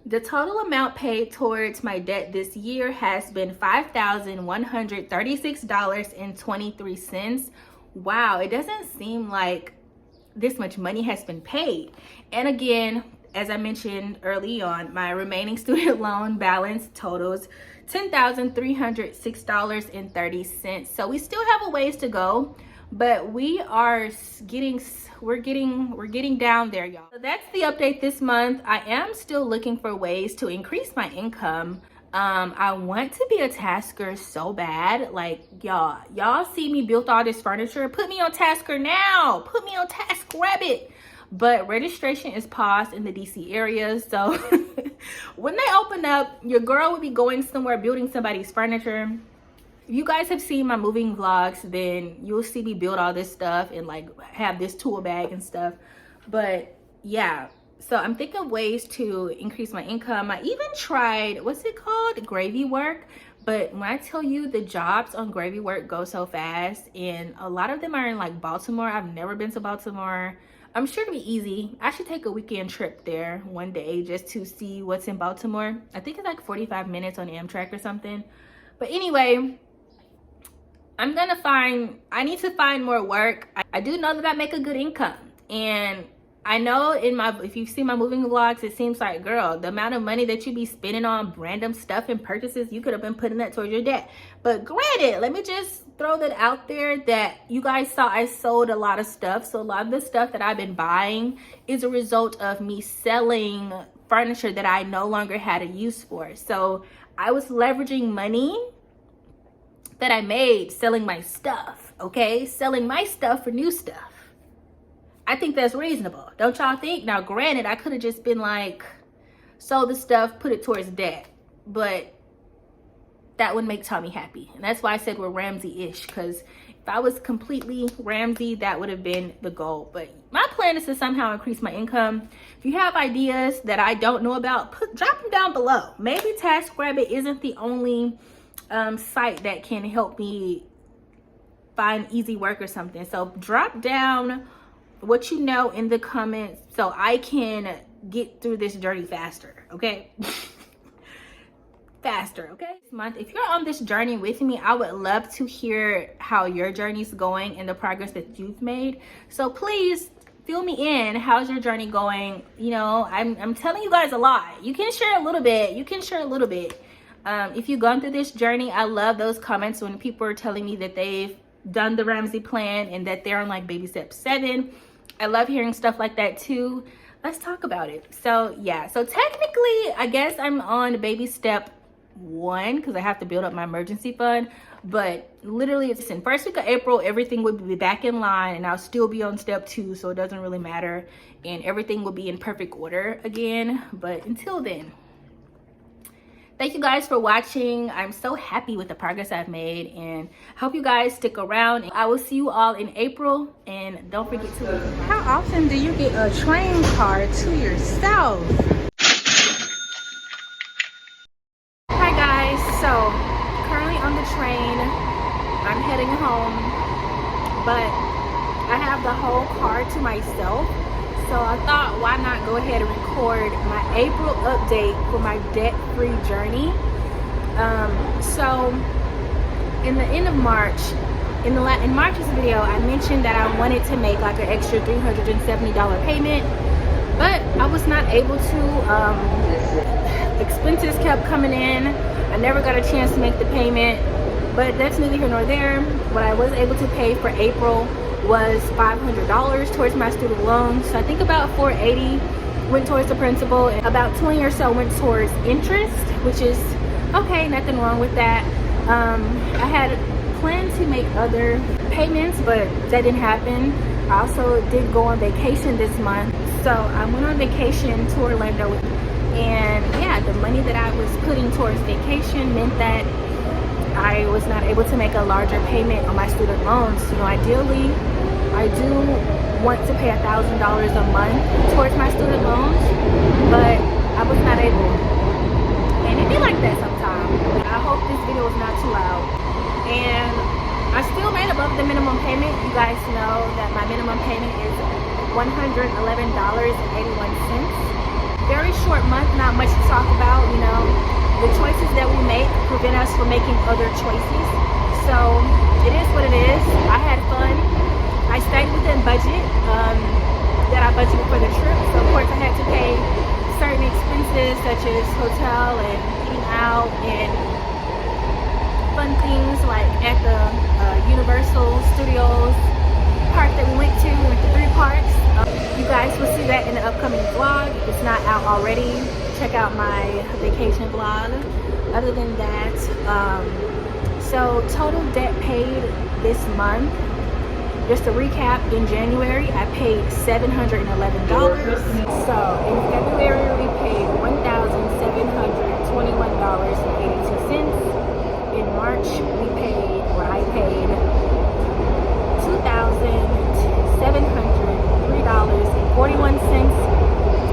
The total amount paid towards my debt this year has been $5,136.23. Wow, it doesn't seem like this much money has been paid. And again, as I mentioned early on, my remaining student loan balance totals $10,306.30. So we still have a ways to go, but we're getting down there, y'all. So that's the update this month. I am still looking for ways to increase my income. I want to be a tasker so bad. Like, y'all see me build all this furniture. Put me on Tasker now. Put me on TaskRabbit. But registration is paused in the DC area, so when they open up, your girl will be going somewhere building somebody's furniture. If you guys have seen my moving vlogs, then you'll see me build all this stuff and like have this tool bag and stuff. But yeah, so I'm thinking of ways to increase my income. I even tried, what's it called? Gravy work. But when I tell you, the jobs on Gravy work go so fast, and a lot of them are in like Baltimore. I've never been to Baltimore. I'm sure it'll be easy. I should take a weekend trip there one day just to see what's in Baltimore. I think it's like 45 minutes on Amtrak or something. But anyway, I need to find more work. I do know that I make a good income. And I know if you've seen my moving vlogs, it seems like, girl, the amount of money that you be spending on random stuff and purchases, you could have been putting that towards your debt. But granted, let me just throw that out there that you guys saw I sold a lot of stuff. So a lot of the stuff that I've been buying is a result of me selling furniture that I no longer had a use for. So I was leveraging money that I made selling my stuff, okay? Selling my stuff for new stuff. I think that's reasonable. Don't y'all think? Now, granted, I could have just been like, sold the stuff, put it towards debt, but that would make Tommie happy. And that's why I said we're Ramsey-ish, because if I was completely Ramsey, that would have been the goal. But my plan is to somehow increase my income. If you have ideas that I don't know about, drop them down below. Maybe TaskRabbit isn't the only site that can help me find easy work or something. So drop down what you know in the comments so I can get through this journey faster, okay? Faster, okay? This month, if you're on this journey with me, I would love to hear how your journey's going and the progress that you've made. So please fill me in. How's your journey going? You know, I'm telling you guys a lot. You can share a little bit. If you've gone through this journey, I love those comments when people are telling me that they've done the Ramsey plan and that they're on like baby step 7. I love hearing stuff like that too. let's talk about it. So yeah, so technically I guess I'm on baby step 1 because I have to build up my emergency fund, but literally it's in first week of April, everything would be back in line and I'll still be on step 2, so it doesn't really matter, and everything will be in perfect order again. But until then, thank you guys for watching. I'm so happy with the progress I've made and hope you guys stick around. I will see you all in April, and don't forget to leave. How often do you get a train card to yourself? Hi guys, so currently on the train. I'm heading home, but I have the whole card to myself. So I thought, why not go ahead and record my April update for my debt-free journey. So in the end of March, in March's video, I mentioned that I wanted to make like an extra $370 payment, but I was not able to. Expenses kept coming in. I never got a chance to make the payment, but that's neither here nor there. What I was able to pay for April was $500 towards my student loan. So I think about $480 went towards the principal, and about 20 or so went towards interest, which is okay, nothing wrong with that. I had planned to make other payments, but that didn't happen. I also did go on vacation this month, so I went on vacation to Orlando, and yeah, the money that I was putting towards vacation meant that I was not able to make a larger payment on my student loans. You know, ideally, I do want to pay $1,000 a month towards my student loans, but I was not able. And it be like that sometimes. I hope this video is not too loud. And I still made above the minimum payment. You guys know that my minimum payment is $111.81. Very short month, not much to talk about, you know. The choices that we make prevent us from making other choices. So it is what it is. I had fun. I stayed within budget that I budgeted for the trip. So of course I had to pay certain expenses such as hotel and eating out and fun things like at the Universal Studios park that we went to. We went to 3 parks. You guys will see that in the upcoming vlog. If it's not out already, check out my vacation vlog. Other than that, so total debt paid this month, just to recap, in January I paid $711. So in February we paid $1,721.82. In March we paid, or I paid, $2,703.41.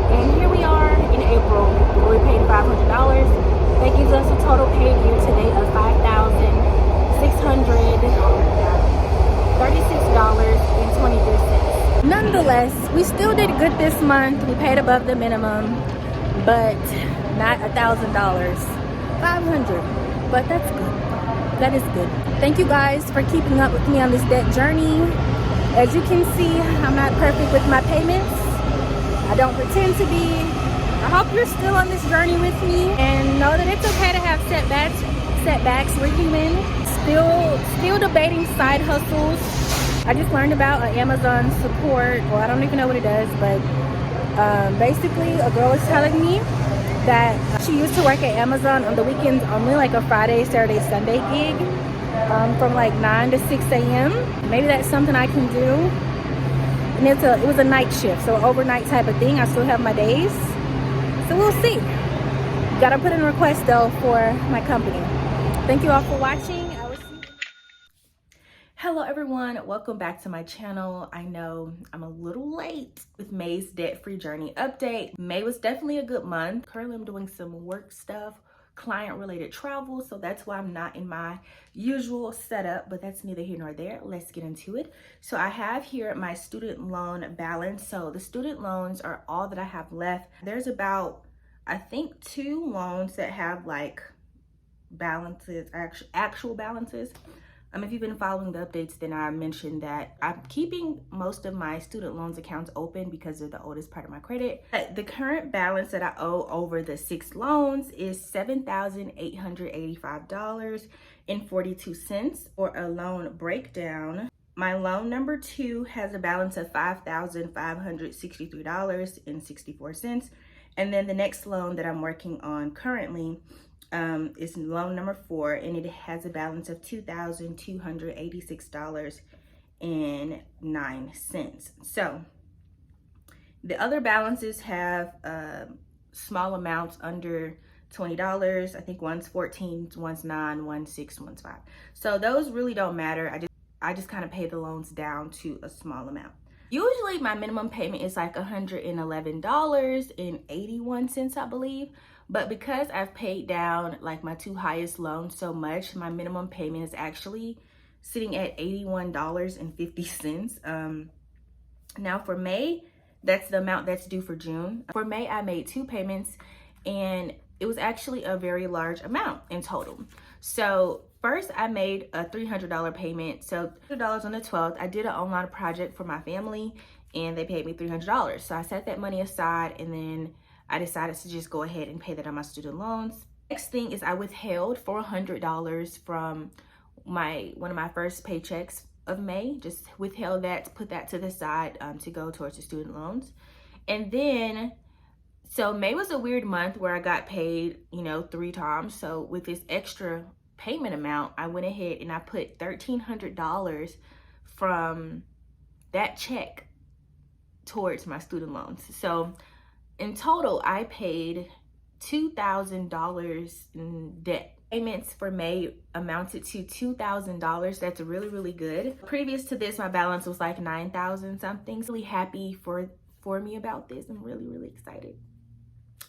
And here we are in April, where we paid $500. That gives us a total paid year to date of $5,636.23. Nonetheless, we still did good this month. We paid above the minimum, but not $1,000. $500, but that's good. That is good. Thank you guys for keeping up with me on this debt journey. As you can see, I'm not perfect with my payments. I don't pretend to be. I hope you're still on this journey with me, and know that it's okay to have setbacks. We're human. Still debating side hustles. I just learned about an Amazon support, or I don't even know what it does, but basically a girl was telling me that she used to work at Amazon on the weekends only, like a Friday, Saturday, Sunday gig, from like 9 to 6 a.m. Maybe that's something I can do. And it was a night shift, so overnight type of thing. I still have my days, so we'll see. Gotta put in a request though for my company. Thank you all for watching. I will see you. Hello everyone, welcome back to my channel. I know I'm a little late with May's debt-free journey update. May was definitely a good month. Currently I'm doing some work stuff, client-related travel, so that's why I'm not in my usual setup, but that's neither here nor there. Let's get into it. So I have here my student loan balance. So the student loans are all that I have left. There's about, I think, 2 loans that have like balances, actual balances. If you've been following the updates, then I mentioned that I'm keeping most of my student loans accounts open because they're the oldest part of my credit. The current balance that I owe over the 6 loans is $7,885.42. For a loan breakdown, My loan number 2 has a balance of $5,563.64. And then the next loan that I'm working on currently is loan number 4, and it has a balance of $2,286.09. So the other balances have small amounts under $20. I think one's 14, one's 9, one's 6, one's 5. So those really don't matter. I just kind of pay the loans down to a small amount. Usually my minimum payment is like $111.81, I believe. But because I've paid down like my 2 highest loans so much, my minimum payment is actually sitting at $81.50. Now for May, that's the amount that's due for June. For May, I made 2 payments, and it was actually a very large amount in total. So first, I made a $300 payment. So $300 on the 12th. I did an online project for my family, and they paid me $300. So I set that money aside, and then I decided to just go ahead and pay that on my student loans. Next thing is I withheld $400 from one of my first paychecks of May. Just withheld that, put that to the side to go towards the student loans. And then, so May was a weird month where I got paid, 3 times. So with this extra payment amount, I went ahead and I put $1,300 from that check towards my student loans. So in total, I paid $2,000 in debt. Payments for May amounted to $2,000. That's really, really good. Previous to this, my balance was like $9,000 something. Really happy for me about this. I'm really, really excited.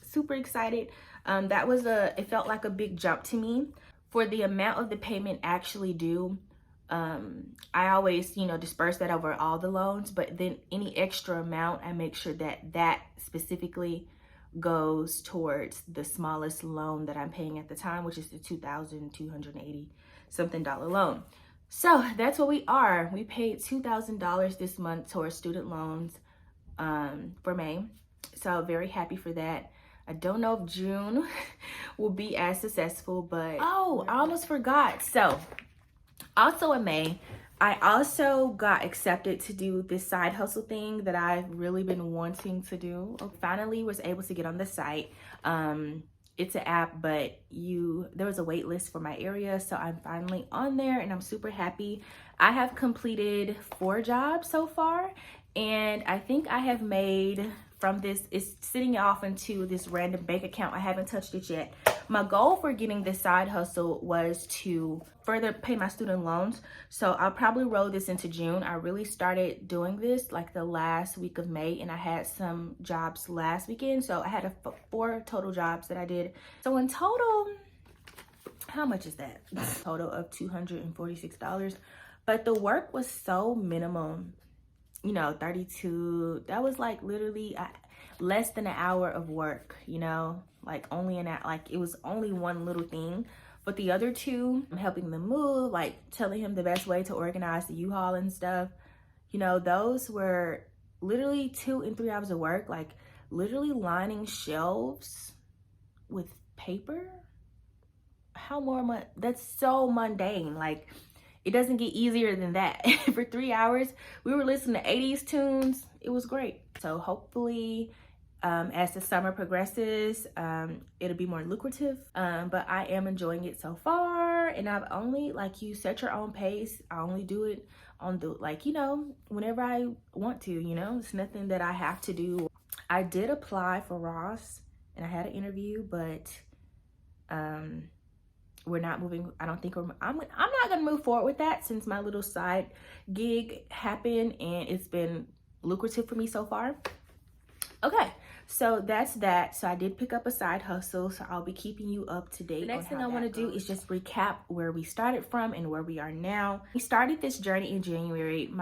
Super excited. It felt like a big jump to me. For the amount of the payment actually due, I always, disperse that over all the loans, but then any extra amount, I make sure that specifically goes towards the smallest loan that I'm paying at the time, which is the $2,280 something loan. So that's what we are. We paid $2,000 this month towards student loans for May. So very happy for that. I don't know if June will be as successful, but oh, I almost forgot. So also in May, I also got accepted to do this side hustle thing that I've really been wanting to do. I finally was able to get on the site. It's an app, but there was a wait list for my area, so I'm finally on there and I'm super happy. I have completed 4 jobs so far, and I think I have made from this, it's sitting off into this random bank account. I haven't touched it yet. My goal for getting this side hustle was to further pay my student loans. So I'll probably roll this into June. I really started doing this like the last week of May, and I had some jobs last weekend. So I had 4 total jobs that I did. So in total, how much is that? Total of $246. But the work was so minimum. 32, that was like literally less than an hour of work, like only like it was only one little thing. But the other 2, I'm helping them move, like telling him the best way to organize the U-Haul and stuff. Those were literally 2 and 3 hours of work, like literally lining shelves with paper. That's so mundane. Like, it doesn't get easier than that. For 3 hours, we were listening to 80s tunes. It was great. So hopefully, as the summer progresses, it'll be more lucrative. But I am enjoying it so far. And I've only, like, you set your own pace. I only do it on the, whenever I want to, It's nothing that I have to do. I did apply for Ross, and I had an interview, but we're not moving. I don't think I'm not gonna move forward with that since my little side gig happened and it's been lucrative for me so far. Okay, so that's that. So I did pick up a side hustle, so I'll be keeping you up to date. The next thing I want to do is just recap where we started from and where we are now. We started this journey in January.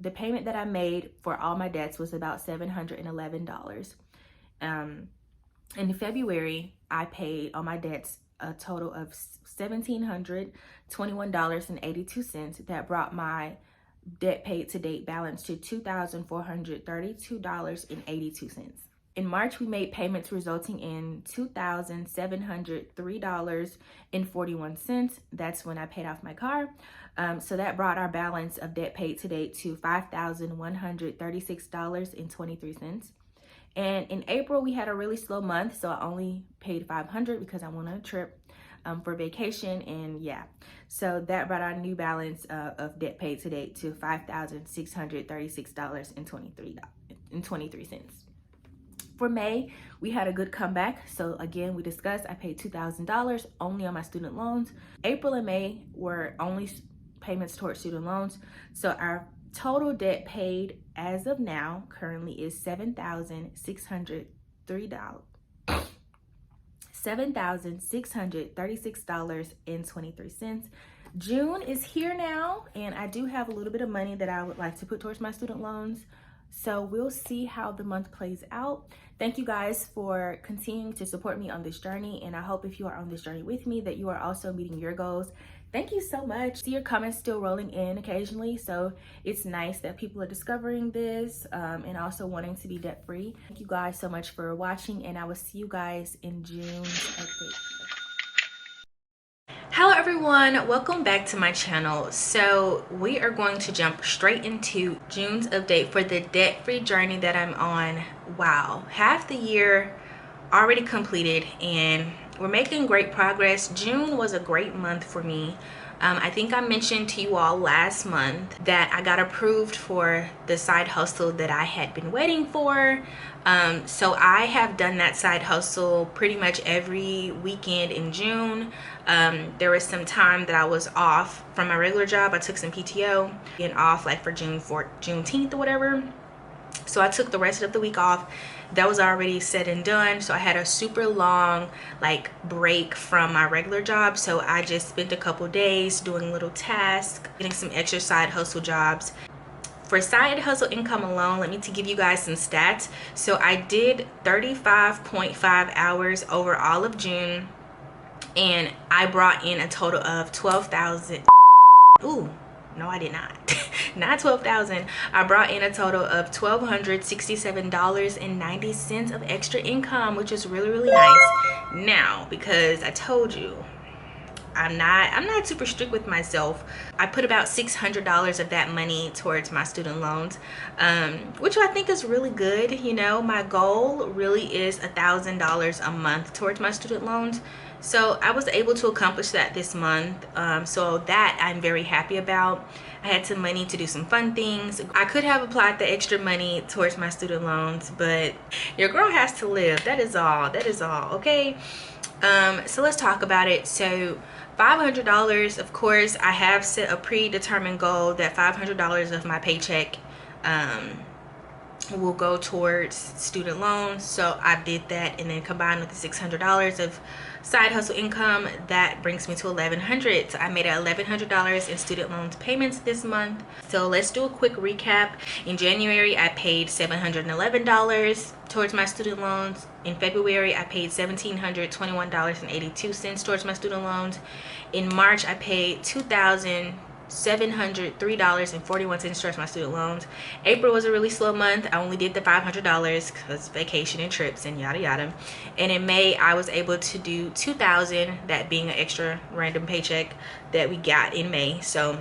The payment that I made for all my debts was about $711. In February, I paid all my debts a total of $1,721.82. That brought my debt paid to date balance to $2,432.82. In March, we made payments resulting in $2,703.41. That's when I paid off my car. So that brought our balance of debt paid to date to $5,136.23. And in April, we had a really slow month, so I only paid $500 because I went on a trip for vacation. And yeah, so that brought our new balance of debt paid to date to $5,636.23. For May, we had a good comeback. So again, we discussed, I paid $2,000 only on my student loans. April and May were only payments towards student loans. So our total debt paid as of now currently is $7,636.23. June is here now, and I do have a little bit of money that I would like to put towards my student loans. So we'll see how the month plays out. Thank you guys for continuing to support me on this journey, and I hope if you are on this journey with me that you are also meeting your goals. Thank you so much. See your comments still rolling in occasionally, so it's nice that people are discovering this and also wanting to be debt free. Thank you guys so much for watching, and I will see you guys in June's update. Hello everyone, welcome back to my channel. So we are going to jump straight into June's update for the debt-free journey that I'm on. Wow, half the year already completed and we're making great progress. June was a great month for me. I think I mentioned to you all last month that I got approved for the side hustle that I had been waiting for. So I have done that side hustle pretty much every weekend in June. There was some time that I was off from my regular job. I took some PTO and off like for Juneteenth or whatever. So I took the rest of the week off. That was already said and done. So I had a super long like break from my regular job. So I just spent a couple days doing little tasks, getting some extra side hustle jobs. For side hustle income alone, let me give you guys some stats. So I did 35.5 hours over all of June, and I brought in a total of 12,000. Ooh, no, I did not. Not 12,000. I brought in a total of $1,267.90 of extra income, which is really, really nice. Now, because I told you, I'm not super strict with myself. I put about $600 of that money towards my student loans, which I think is really good. You know, my goal really is $1,000 a month towards my student loans. So I was able to accomplish that this month. So that I'm very happy about. I had some money to do some fun things. I could have applied the extra money towards my student loans, but your girl has to live. That is all. That is all. Okay. So let's talk about it. So $500, of course, I have set a predetermined goal that $500 of my paycheck will go towards student loans. So I did that, and then combined with the $600 of side hustle income, that brings me to $1,100. So I made $1,100 in student loans payments this month. So let's do a quick recap. In January, I paid $711 towards my student loans. In February, I paid $1,721.82 towards my student loans. In March, I paid $2,703.41 towards my student loans. April was a really slow month. I only did the $500 because vacation and trips and yada yada. And in May, I was able to do $2,000, that being an extra random paycheck that we got in May. So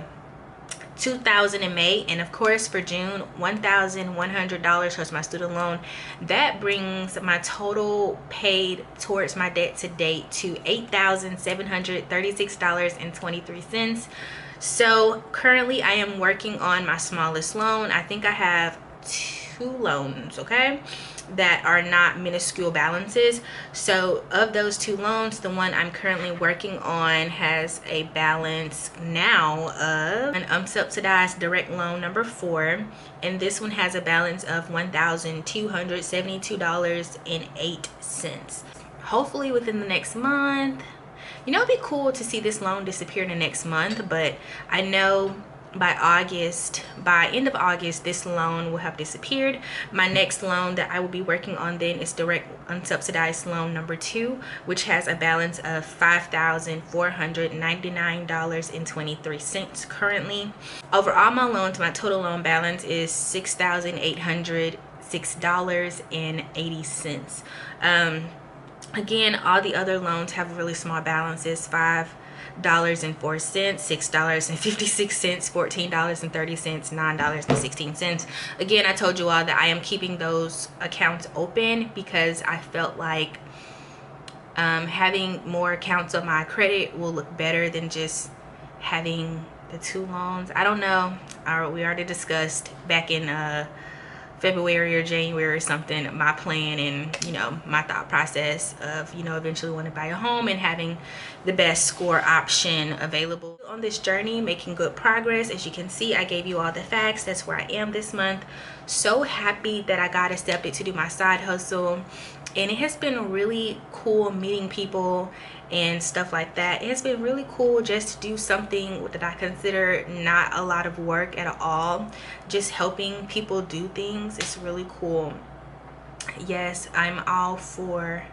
$2,000 in May, and of course for June, $1,100 towards my student loan. That brings my total paid towards my debt to date to $8,736.23. So currently I am working on my smallest loan. I think I have 2 loans, okay, that are not minuscule balances. So of those 2 loans, the one I'm currently working on has a balance now of an unsubsidized direct loan number 4, and this one has a balance of $1,272.08. Hopefully within the next month. You know, it'd be cool to see this loan disappear in the next month, but I know by end of August, this loan will have disappeared. My next loan that I will be working on then is direct unsubsidized loan number 2, which has a balance of $5,499.23 currently. Overall, my loans, my total loan balance is $6,800. $6.80. Again, all the other loans have really small balances: $5.04, $6.56, $14.30, $9.16. Again, I told you all that I am keeping those accounts open because I felt like having more accounts on my credit will look better than just having the 2 loans. I don't know. We already discussed back in February or January or something my plan and my thought process of eventually want to buy a home and having the best score option available. On this journey, making good progress. As you can see, I gave you all the facts. That's where I am this month. So happy that I got accepted to do my side hustle, and it has been really cool meeting people and stuff like that. It has been really cool just to do something that I consider not a lot of work at all. Just helping people do things. It's really cool. Yes, I'm all for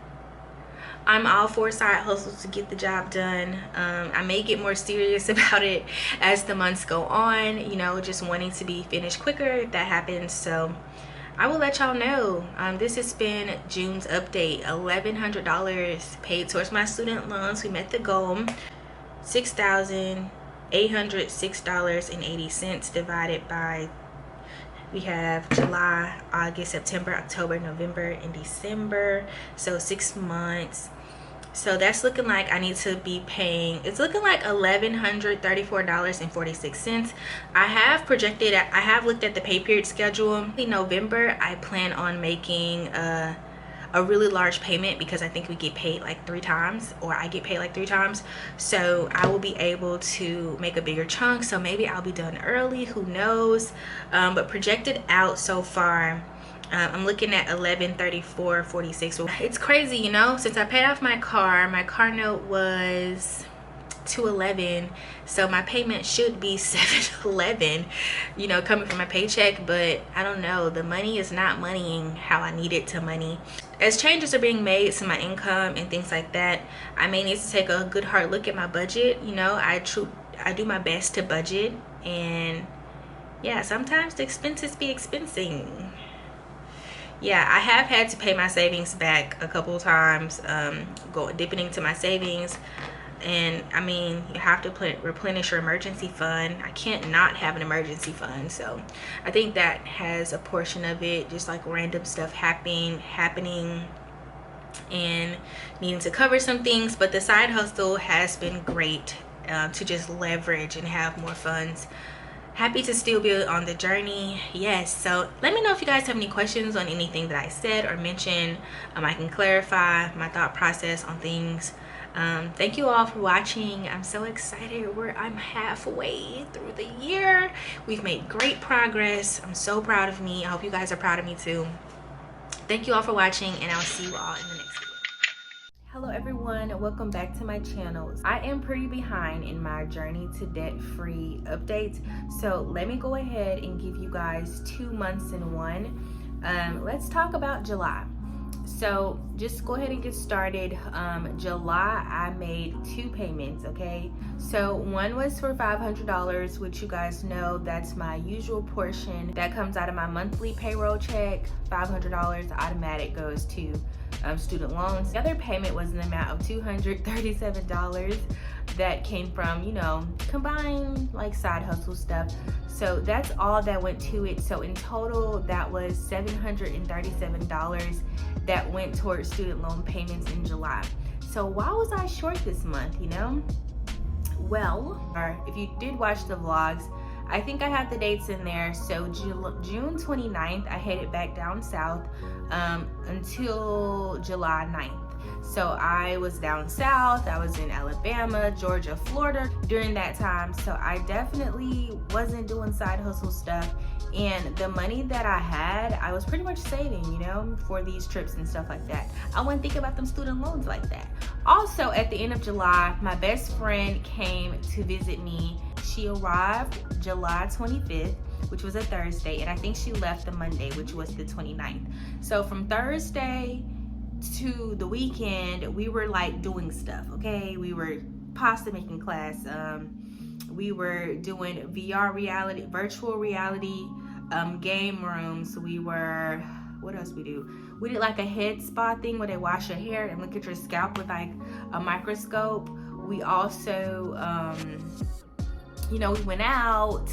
side hustles to get the job done. I may get more serious about it as the months go on, just wanting to be finished quicker if that happens. So I will let y'all know. This has been June's update. $1,100 paid towards my student loans. We met the goal. $6,806.80 divided by, we have July, August, September, October, November, and December. So 6 months. So that's looking like I need to be paying, it's looking like $1,134.46. I have looked at the pay period schedule. In November, I plan on making a really large payment because I think we get paid like 3 times, or I get paid like 3 times. So I will be able to make a bigger chunk. So maybe I'll be done early, who knows? But projected out so far, I'm looking at $1,134.46. It's crazy, since I paid off my car note was $211, so my payment should be $711, coming from my paycheck. But I don't know, the money is not moneying how I need it to money. As changes are being made to my income and things like that, I may need to take a good hard look at my budget. I do my best to budget, and yeah, sometimes the expenses be expensing. Yeah, I have had to pay my savings back a couple times, dipping into my savings. And I mean, you have to replenish your emergency fund. I can't not have an emergency fund. So I think that has a portion of it, just like random stuff happening and needing to cover some things. But the side hustle has been great to just leverage and have more funds. Happy to still be on the journey. Yes, so let me know if you guys have any questions on anything that I said or mentioned. I can clarify my thought process on things. Thank you all for watching. I'm so excited. I'm halfway through the year. We've made great progress. I'm so proud of me. I hope you guys are proud of me too. Thank you all for watching, and I'll see you all in the next video. Hello everyone, welcome back to my channel. I am pretty behind in my journey to debt-free updates, so let me go ahead and give you guys 2 months in one. Let's talk about July. So just go ahead and get started. July, I made 2 payments, okay? So one was for $500, which you guys know that's my usual portion. That comes out of my monthly payroll check. $500 automatic goes to student loans. The other payment was an amount of $237 that came from, combined like side hustle stuff. So that's all that went to it. So in total, that was $737 that went towards student loan payments in July. So why was I short this month, Well, if you did watch the vlogs, I think I have the dates in there. So June 29th, I headed back down south until July 9th. So I was down south, I was in Alabama, Georgia, Florida during that time. So I definitely wasn't doing side hustle stuff. And the money that I had, I was pretty much saving, for these trips and stuff like that. I wouldn't think about them student loans like that. Also, at the end of July, my best friend came to visit me. She arrived July 25th, which was a Thursday, and I think she left the Monday, which was the 29th. So from Thursday to the weekend, we were like doing stuff, okay? We were pasta making class. We were doing VR reality, virtual reality game rooms. We were what else we do? We did like a head spa thing where they wash your hair and look at your scalp with like a microscope. We also, you know, we went out.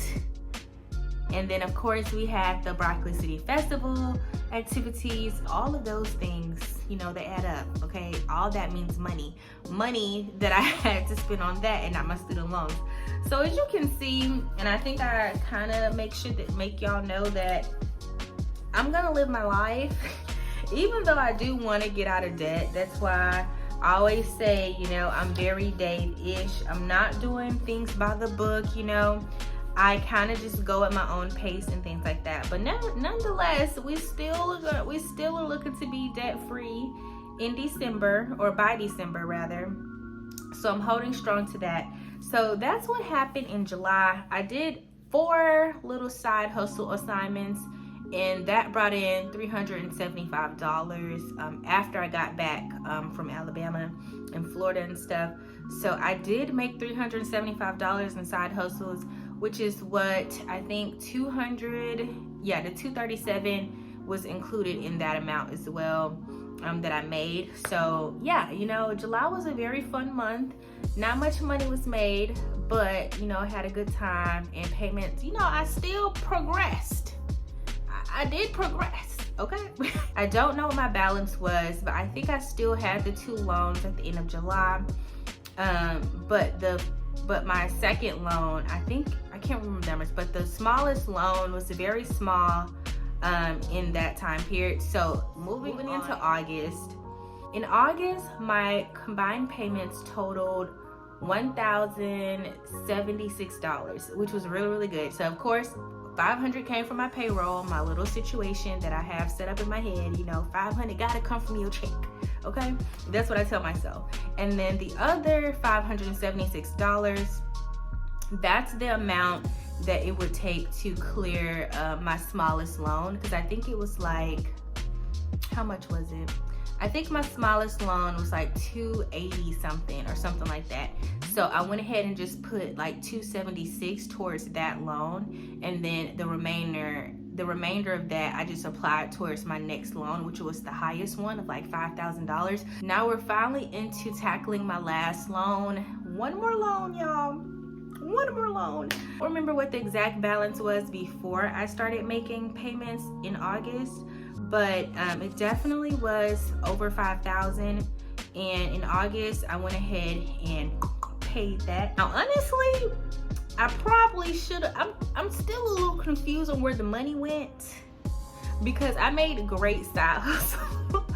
And then of course we had the Broccoli City Festival activities. All of those things, you know, they add up, okay? All that means money. Money that I had to spend on that and not my student loans. So as you can see, and I think I kind of make y'all know that I'm gonna live my life, even though I do want to get out of debt. That's why I always say, you know, I'm very Dave-ish. I'm not doing things by the book, you know. I kind of just go at my own pace and things like that. But nonetheless, we still are looking to be debt-free in December, or by December rather. So I'm holding strong to that. So that's what happened in July. I did 4 little side hustle assignments, and that brought in $375 after I got back from Alabama and Florida and stuff. So I did make $375 in side hustles, which is what I think the 237 was included in that amount as well, that I made. So yeah, you know, July was a very fun month. Not much money was made, but you know, I had a good time, and payments, you know, I still progressed. I did progress, okay? I don't know what my balance was, but I think I still had the 2 loans at the end of July. But my second loan, I can't remember the numbers, but the smallest loan was very small in that time period. So moving into August. In August, my combined payments totaled $1,076, which was really, really good. So of course, $500 came from my payroll, my little situation that I have set up in my head. You know, $500 gotta come from your check, okay? That's what I tell myself. And then the other $576, that's the amount that it would take to clear my smallest loan, because I think it was like, how much was it? I think my smallest loan was like $280 something or something like that. So I went ahead and just put like $276 towards that loan, and then the remainder of that I just applied towards my next loan, which was the highest one of like $5,000. Now we're finally into tackling my last loan. One more loan, y'all. One more loan. I don't remember what the exact balance was before I started making payments in August, but it definitely was over $5,000. And in August, I went ahead and paid that. Now, honestly, I probably should have. I'm still a little confused on where the money went, because I made great side hustle.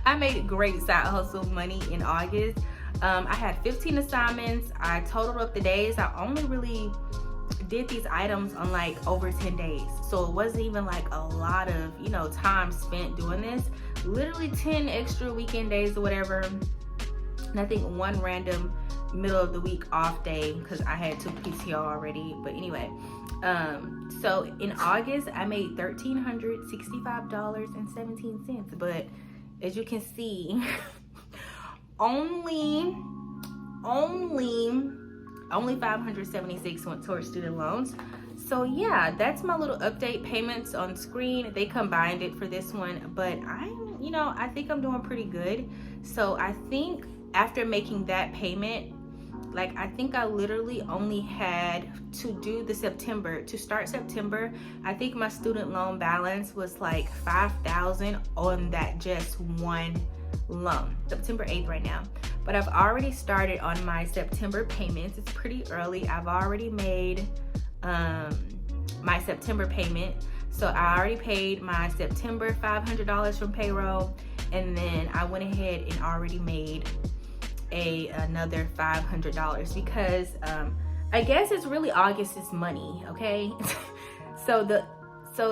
I made great side hustle money in August. I had 15 assignments. I totaled up the days. I only really did these items on like over 10 days. So it wasn't even like a lot of, you know, time spent doing this. Literally 10 extra weekend days or whatever. And I think one random middle of the week off day because I had took PTO already. But anyway, so in August I made $1,365.17. But as you can see, only $576 went towards student loans. So yeah, that's my little update. Payments on screen, they combined it for this one, but I think I'm doing pretty good. So I think after making that payment, like I think I literally only had to do to start September. I think my student loan balance was like $5,000 on that just one loan. September 8th right now, but I've already started on my September payments. It's pretty early. I've already made my September payment. So I already paid my September $500 from payroll, and then I went ahead and already made another $500 because I guess it's really August's money, okay? So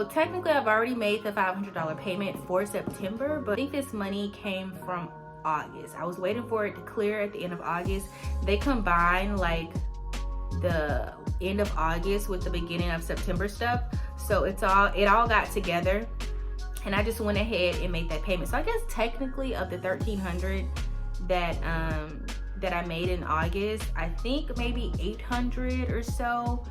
technically I've already made the $500 payment for September, but I think this money came from August. I was waiting for it to clear at the end of August. They combined like the end of August with the beginning of September stuff. So it all got together, and I just went ahead and made that payment. So I guess technically of the $1,300 that that I made in August, I think maybe 800 or so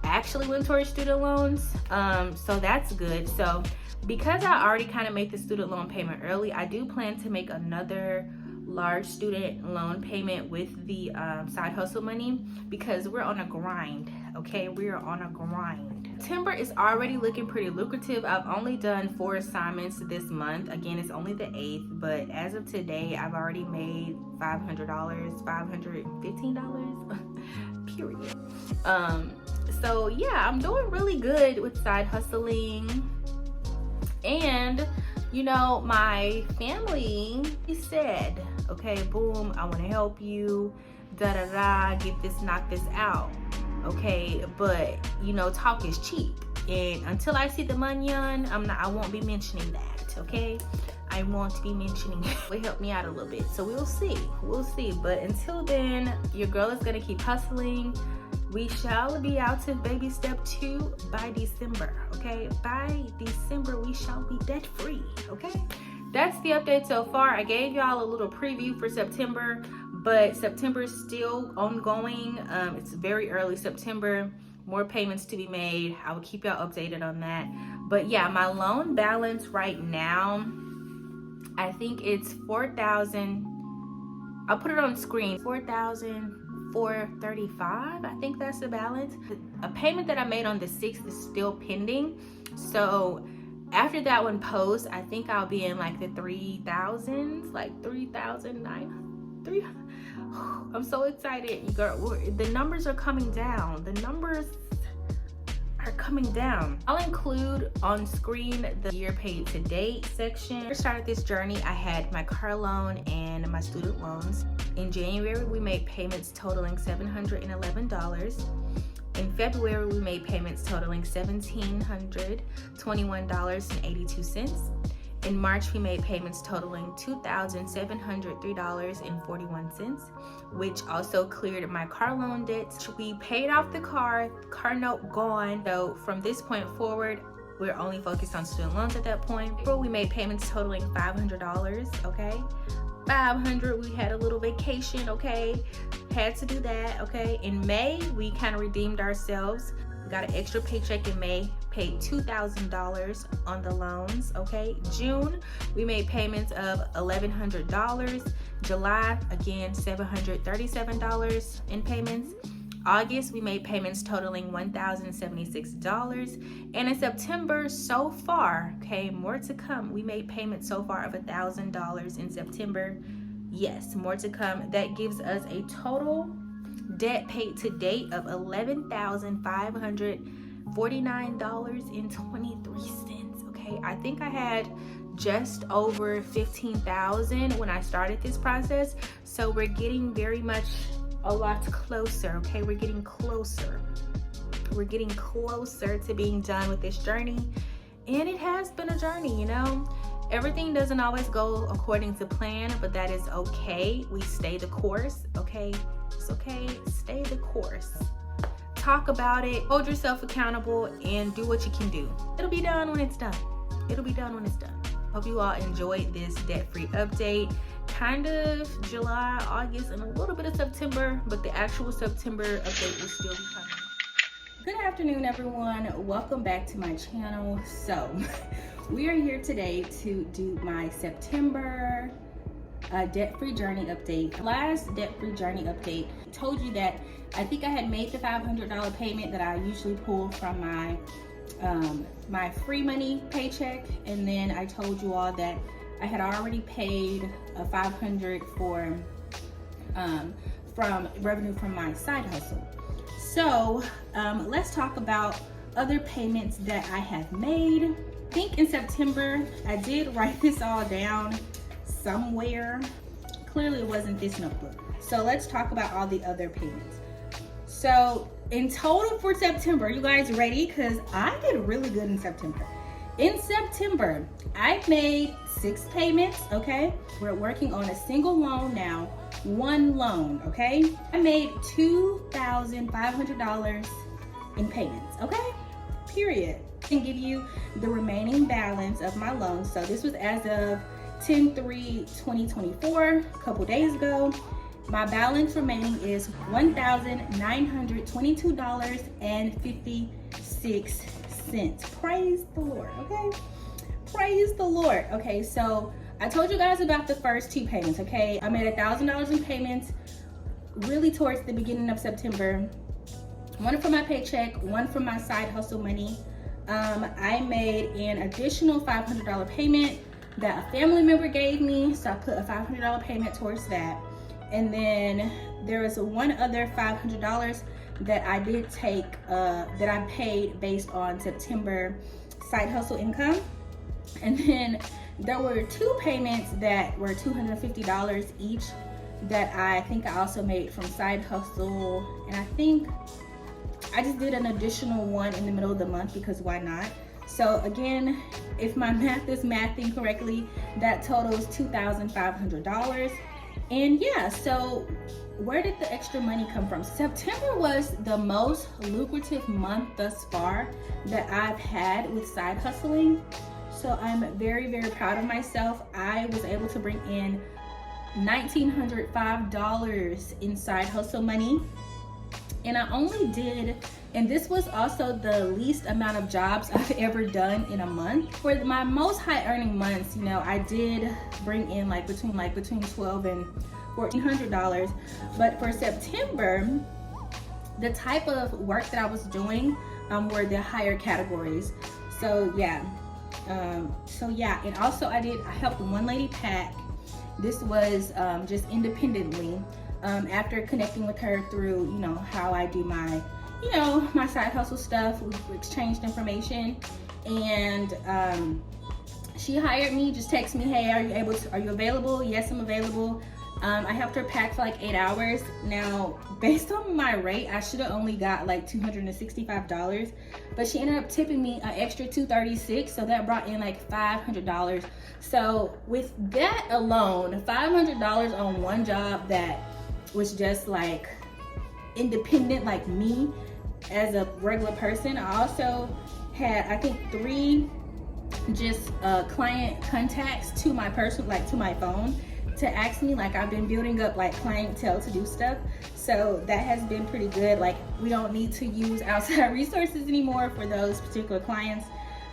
actually went towards student loans. So that's good. So because I already kind of made the student loan payment early, I do plan to make another large student loan payment with the side hustle money, because we're on a grind. Okay, we are on a grind. September is already looking pretty lucrative. I've only done 4 assignments this month. Again, it's only the 8th, but as of today, I've already made $500, $515 period. So yeah, I'm doing really good with side hustling. And you know, my family said, okay, boom, I want to help you, da da da, get this, knock this out. Okay, but you know, talk is cheap, and until I see the money on, I won't be mentioning that. Okay, I won't be mentioning it. It helped me out a little bit, so we'll see, but until then, your girl is gonna keep hustling. We shall be out to baby step 2 by December. Okay, by December we shall be debt free. Okay, that's the update so far. I gave y'all a little preview for September, but September is still ongoing. It's very early September, more payments to be made. I will keep y'all updated on that. But yeah, my loan balance right now, I think it's 4,000. I'll put it on the screen. 4,435. I think that's the balance. A payment that I made on the 6th is still pending. So after that one posts, I think I'll be in like the 3,000s, like 3,900. I'm so excited, girl. The numbers are coming down. The numbers are coming down. I'll include on screen the year paid to date section. When I started this journey, I had my car loan and my student loans. In January, we made payments totaling $711. In February, we made payments totaling $1,721.82. In March, we made payments totaling $2,703.41, which also cleared my car loan debts. We paid off the car note gone. So from this point forward, we're only focused on student loans at that point. April, we made payments totaling $500, okay? $500, we had a little vacation, okay? Had to do that, okay? In May, we kind of redeemed ourselves. We got an extra paycheck in May, paid $2,000 on the loans, okay? June, we made payments of $1,100. July, again, $737 in payments. August, we made payments totaling $1,076. And in September, so far, okay, more to come. We made payments so far of $1,000 in September. Yes, more to come. That gives us a total debt paid to date of $11,549.23. Okay, I think I had just over $15,000 when I started this process. So we're getting very much a lot closer. Okay, we're getting closer to being done with this journey. And it has been a journey, you know. Everything doesn't always go according to plan, but that is okay. We stay the course. Okay, it's okay. Stay the course. Talk about it, hold yourself accountable, and do what you can do. It'll be done when it's done. Hope you all enjoyed this debt-free update. Kind of July, August, and a little bit of September, but the actual September update will still be coming. Good afternoon, everyone. Welcome back to my channel. So we are here today to do my September debt-free journey update. Last debt-free journey update, I told you that I think I had made the $500 payment that I usually pull from my free money paycheck, and then I told you all that I had already paid a $500 for from revenue from my side hustle. So let's talk about other payments that I have made. I think in September, I did write this all down somewhere. Clearly it wasn't this notebook. So let's talk about all the other payments. So in total for September, you guys ready? Because I did really good in September. In September, I made 6 payments, okay? We're working on a single loan now, 1 loan, okay? I made $2,500 in payments, okay? Period. I can give you the remaining balance of my loan. So this was as of 10/3/2024, a couple days ago. my balance remaining is $1,922.56. Praise the Lord, okay? Praise the Lord. Okay, so I told you guys about the first 2 payments, okay? I made $1,000 in payments really towards the beginning of September. One from my paycheck, one from my side hustle money. I made an additional $500 payment that a family member gave me, so I put a $500 payment towards that. And then there was one other $500 that I did take, that I paid based on September side hustle income. And then there were 2 payments that were $250 each that I think I also made from side hustle. And I think I just did an additional one in the middle of the month because why not? So again, if my math is mathing correctly, that totals $2,500. And yeah, so where did the extra money come from? September was the most lucrative month thus far that I've had with side hustling. So I'm very, very proud of myself. I was able to bring in $1,905 in side hustle money. And I only did, and this was also the least amount of jobs I've ever done in a month. For my most high earning months, you know, I did bring in between $1,200 and $1,400. But for September, the type of work that I was doing were the higher categories. So yeah. And also I helped one lady pack. This was just independently, after connecting with her through, you know, how I do my, you know, my side hustle stuff. We exchanged information, and she hired me, just texted me, hey, are you available? Yes, I'm available. I helped her pack for 8 hours. Now, based on my rate, I should have only got $265, but she ended up tipping me an extra $236, so that brought in $500. So with that alone, $500 on one job that was just independent, like me as a regular person. I also had, I think, 3 just client contacts to my to my phone to ask me. I've been building up clientele to do stuff, so that has been pretty good. We don't need to use outside resources anymore for those particular clients.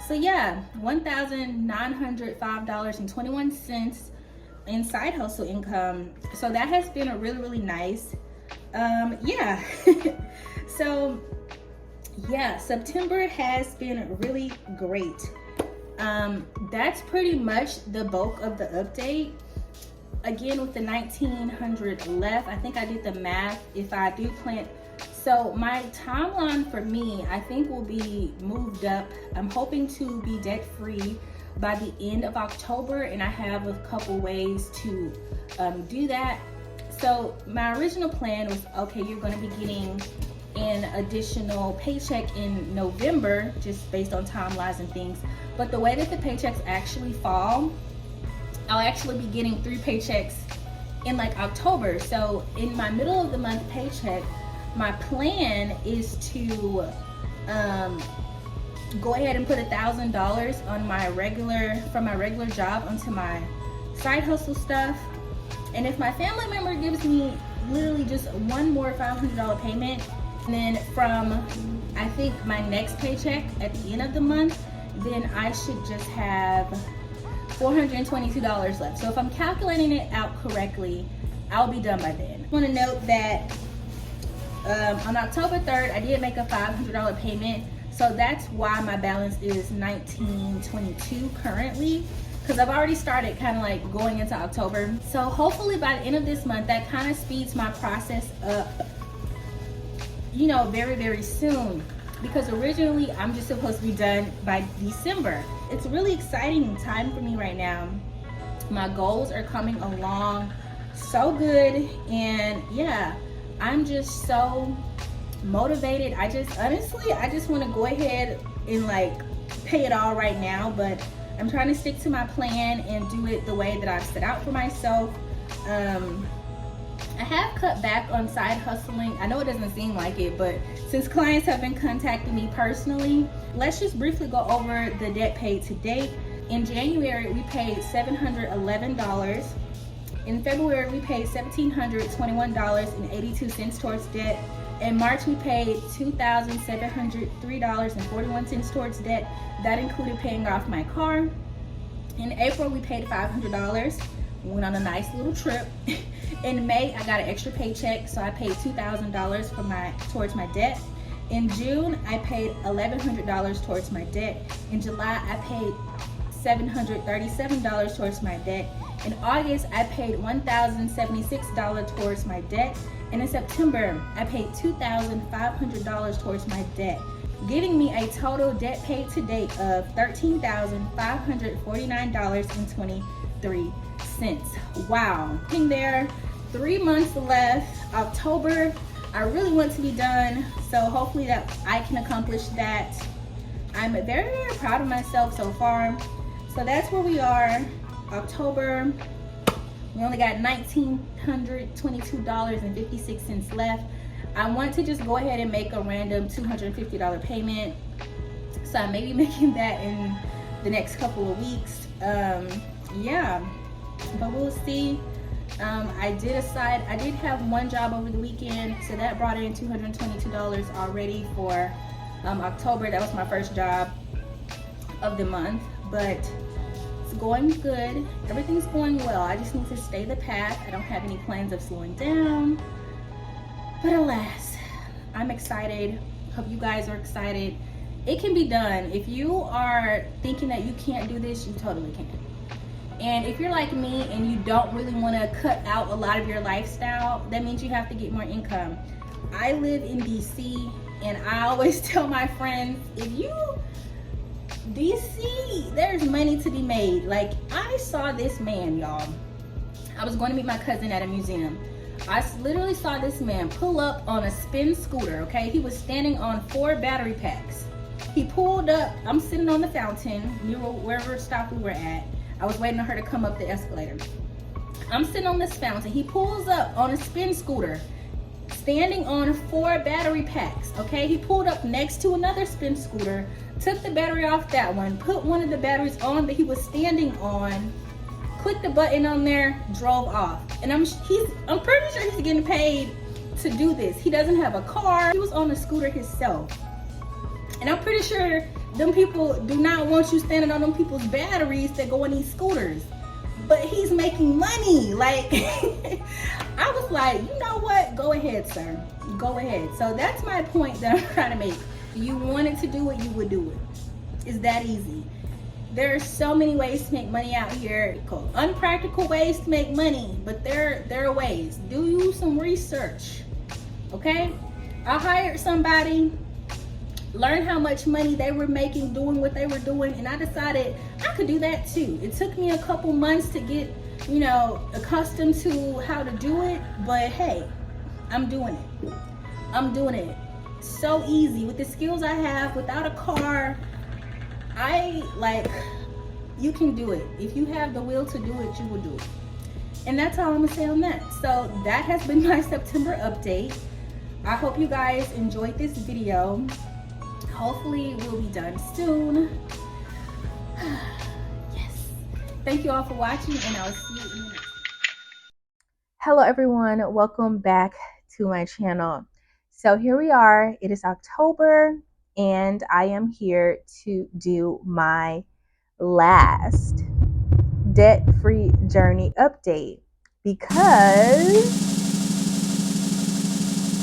So yeah, $1,905.21 in side hustle income. So that has been a really, really nice. Yeah. So yeah, September has been really great. That's pretty much the bulk of the update. Again, with the 1,900 left, I think I did the math. If I do plan, so my timeline for me, I think, will be moved up. I'm hoping to be debt free by the end of October, and I have a couple ways to do that. So my original plan was, okay, you're going to be getting an additional paycheck in November, just based on timelines and things. But the way that the paychecks actually fall, I'll actually be getting 3 paychecks in October. So in my middle of the month paycheck, my plan is to go ahead and put $1,000 on from my regular job onto my side hustle stuff. And if my family member gives me literally just one more $500 payment, and then from, I think, my next paycheck at the end of the month, then I should just have $422 left. So if I'm calculating it out correctly, I'll be done by then. I want to note that on October 3rd, I did make a $500 payment. So that's why my balance is $1,922 currently, because I've already started kind of going into October. So hopefully by the end of this month, that kind of speeds my process up, you know, very, very soon. Because originally I'm just supposed to be done by December. It's a really exciting time for me right now. My goals are coming along so good, and yeah, I'm just so motivated. I just want to go ahead and pay it all right now, but I'm trying to stick to my plan and do it the way that I've set out for myself. I have cut back on side hustling. I know it doesn't seem like it, but since clients have been contacting me personally, let's just briefly go over the debt paid to date. In January, we paid $711. In February, we paid $1,721.82 towards debt. In March, we paid $2,703.41 towards debt. That included paying off my car. In April, we paid $500. We went on a nice little trip. In May, I got an extra paycheck, so I paid $2,000 towards my debt. In June, I paid $1,100 towards my debt. In July, I paid $737 towards my debt. In August, I paid $1,076 towards my debt. And in September, I paid $2,500 towards my debt, giving me a total debt paid to date of $13,549.23. Wow. In there, 3 months left. October, I really want to be done, so hopefully that I can accomplish that. I'm very, very proud of myself so far. So that's where we are. October, we only got $1,922.56 left. I want to just go ahead and make a random $250 payment. So I may be making that in the next couple of weeks. Yeah, but we'll see. I did have one job over the weekend, so that brought in $222 already for October. That was my first job of the month, but it's going good. Everything's going well. I just need to stay the path. I don't have any plans of slowing down, but alas, I'm excited. Hope you guys are excited. It can be done. If you are thinking that you can't do this, you totally can. And if you're like me and you don't really want to cut out a lot of your lifestyle, that means you have to get more income. I live in DC, and I always tell my friends, DC, there's money to be made. Like, I saw this man, y'all. I was going to meet my cousin at a museum. I literally saw this man pull up on a spin scooter, okay? He was standing on 4 battery packs. He pulled up. I'm sitting on the fountain, wherever stop we were at. I was waiting on her to come up the escalator. I'm sitting on this fountain. He pulls up on a spin scooter, standing on 4 battery packs, okay? He pulled up next to another spin scooter, took the battery off that one, put one of the batteries on that he was standing on, clicked the button on there, drove off. And I'm pretty sure he's getting paid to do this. He doesn't have a car. He was on a scooter himself. And I'm pretty sure them people do not want you standing on them people's batteries that go on these scooters. But he's making money. Like, I was like, you know what? Go ahead, sir. Go ahead. So that's my point that I'm trying to make. If you wanted to do it, you would do it. It's that easy. There are so many ways to make money out here. Unpractical ways to make money, but there are ways. Do you some research, okay? I hired somebody, learned how much money they were making doing what they were doing, and I decided I could do that too. It took me a couple months to get, accustomed to how to do it, but hey, I'm doing it. I'm doing it. So easy with the skills I have, without a car. You can do it. If you have the will to do it, you will do it. And that's all I'm gonna say on that. So that has been my September update. I hope you guys enjoyed this video. Hopefully we'll be done soon. Yes. Thank you all for watching, and I'll see you in the next one. Hello everyone, welcome back to my channel. So here we are, it is October, and I am here to do my last debt-free journey update because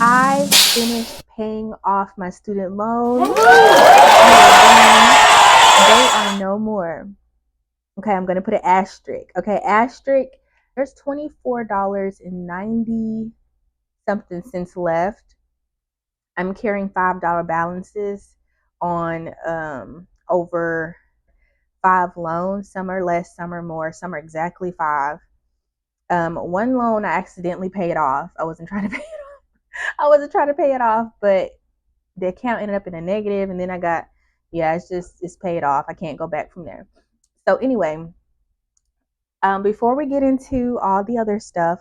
I finished paying off my student loans. They are no more. Okay, I'm gonna put an asterisk. Okay, asterisk, there's $24.90 something cents left. I'm carrying $5 balances on over 5 loans. Some are less, some are more, some are exactly 5. One loan I accidentally paid off. I wasn't trying to pay it off, but the account ended up in a negative, and then I got, it's paid off. I can't go back from there. So anyway, before we get into all the other stuff,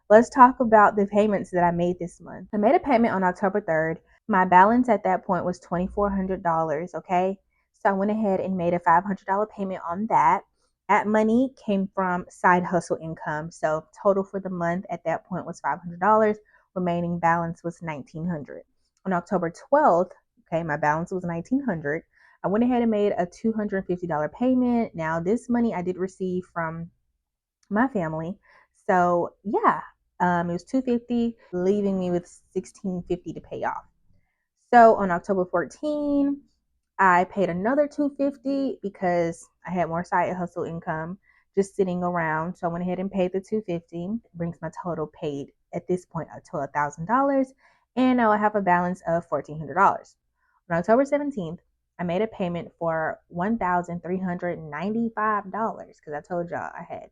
let's talk about the payments that I made this month. I made a payment on October 3rd. My balance at that point was $2,400, okay? So I went ahead and made a $500 payment on that. That money came from side hustle income. So total for the month at that point was $500. Remaining balance was $1,900. On October 12th, okay, my balance was $1,900. I went ahead and made a $250 payment. Now, this money I did receive from my family. So yeah, it was $250, leaving me with $1,650 to pay off. So on October 14th, I paid another $250 because I had more side hustle income just sitting around. So I went ahead and paid the $250. Brings my total paid at this point to $1,000, and now I have a balance of $1,400. On October 17th, I made a payment for $1,395 because I told y'all I had.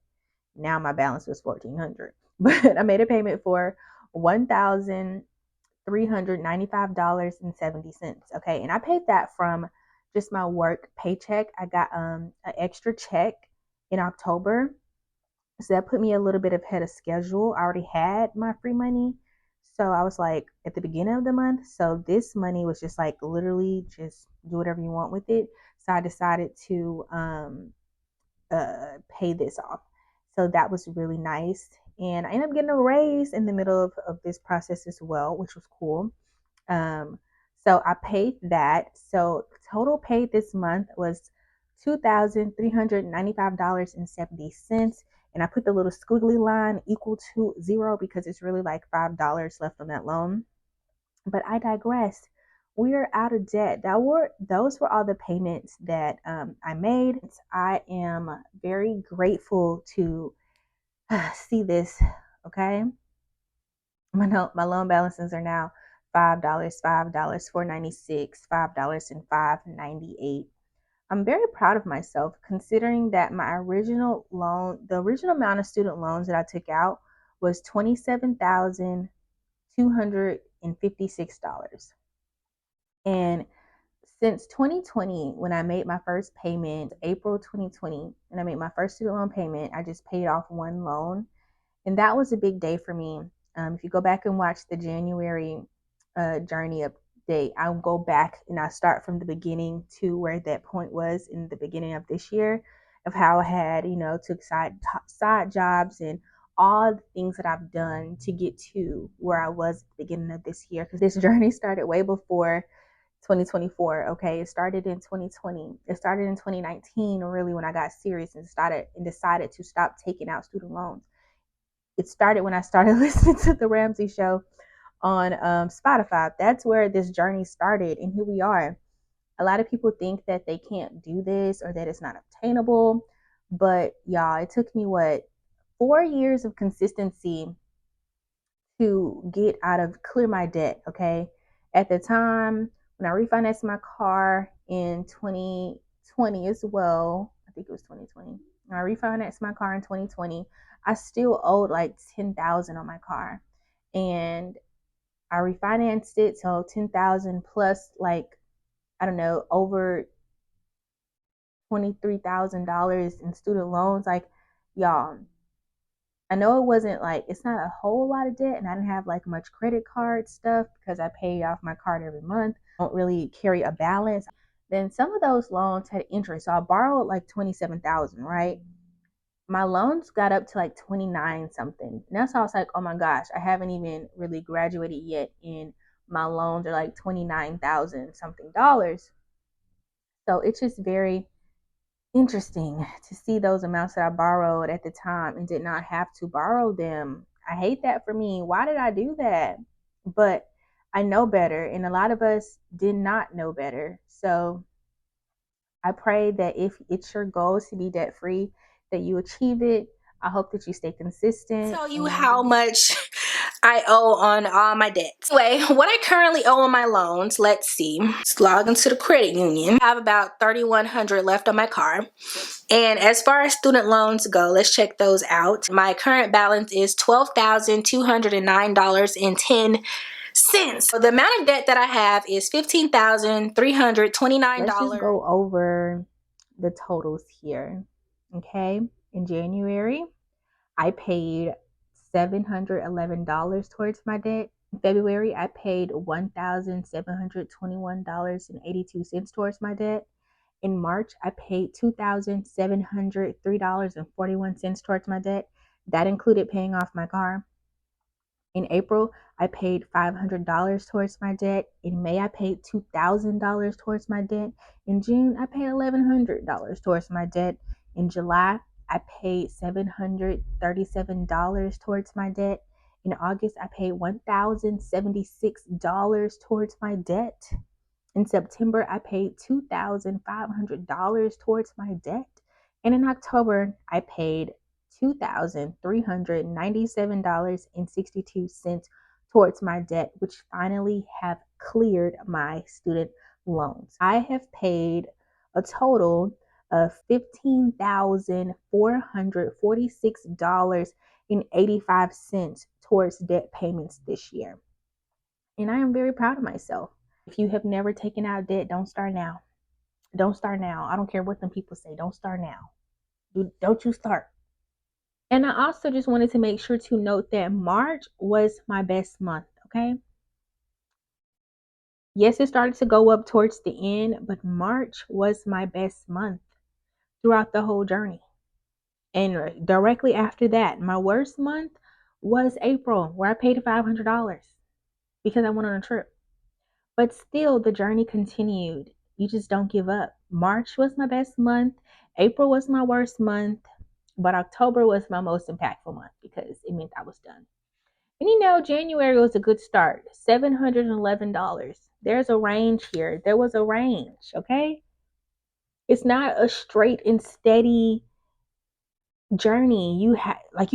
Now my balance was $1,400, but I made a payment for $1,395.70. Okay, and I paid that from just my work paycheck. I got an extra check in October, so that put me a little bit ahead of schedule. I already had my free money, so I was like at the beginning of the month. So this money was just like literally just do whatever you want with it. So I decided to pay this off. So that was really nice. And I ended up getting a raise in the middle of this process as well, which was cool. So I paid that. So total paid this month was $2,395.70. And I put the little squiggly line equal to zero because it's really like $5 left on that loan. But I digress. We are out of debt. Those were all the payments that I made. I am very grateful to see this. Okay, my loan balances are now $5, $4.96, $5 and $5.98. I'm very proud of myself considering that my original loan, the original amount of student loans that I took out was $27,256. And since 2020, when I made my first payment, April 2020, and I made my first student loan payment, I just paid off one loan. And that was a big day for me. If you go back and watch the January journey update, I'll go back and I start from the beginning to where that point was in the beginning of this year, of how I had, took side jobs and all the things that I've done to get to where I was at the beginning of this year. Because this journey started way before 2024. Okay, it started in 2020. It started in 2019, really, when I got serious and decided to stop taking out student loans. It started when I started listening to the Ramsey Show on Spotify. That's where this journey started, and here we are. A lot of people think that they can't do this or that it's not obtainable, but y'all, it took me 4 years of consistency to clear my debt. Okay, at the time when I refinanced my car in 2020 as well, I think it was 2020. When I refinanced my car in 2020, I still owed like $10,000 on my car, and I refinanced it, so $10,000 plus like, I don't know, over $23,000 in student loans. Like, y'all, I know it wasn't like, it's not a whole lot of debt, and I didn't have like much credit card stuff because I pay off my card every month. I don't really carry a balance. Then some of those loans had interest, so I borrowed like $27,000, right? My loans got up to like 29 something. And that's how I was like, oh my gosh, I haven't even really graduated yet, and my loans are like 29,000 something dollars. So it's just very interesting to see those amounts that I borrowed at the time and did not have to borrow them. I hate that for me. Why did I do that? But I know better, and a lot of us did not know better. So I pray that if it's your goal to be debt free, that you achieve it. I hope that you stay consistent. Tell you how much I owe on all my debts. Anyway, what I currently owe on my loans, let's see. Let's log into the credit union. I have about $3,100 left on my car. And as far as student loans go, let's check those out. My current balance is $12,209.10. So the amount of debt that I have is $15,329. Let's just go over the totals here. Okay, in January, I paid $711 towards my debt. In February, I paid $1,721.82 towards my debt. In March, I paid $2,703.41 towards my debt. That included paying off my car. In April, I paid $500 towards my debt. In May, I paid $2,000 towards my debt. In June, I paid $1,100 towards my debt. In July, I paid $737 towards my debt. In August, I paid $1,076 towards my debt. In September, I paid $2,500 towards my debt. And in October, I paid $2,397.62 towards my debt, which finally have cleared my student loans. I have paid a total of $15,446.85 towards debt payments this year. And I am very proud of myself. If you have never taken out debt, don't start now. Don't start now. I don't care what them people say. Don't start now. Don't you start. And I also just wanted to make sure to note that March was my best month, okay? Yes, it started to go up towards the end, but March was my best month throughout the whole journey. And directly after that, my worst month was April, where I paid $500 because I went on a trip. But still, the journey continued. You just don't give up. March was my best month. April was my worst month. But October was my most impactful month because it meant I was done. And January was a good start. $711. There's a range here. There was a range, okay? It's not a straight and steady journey. You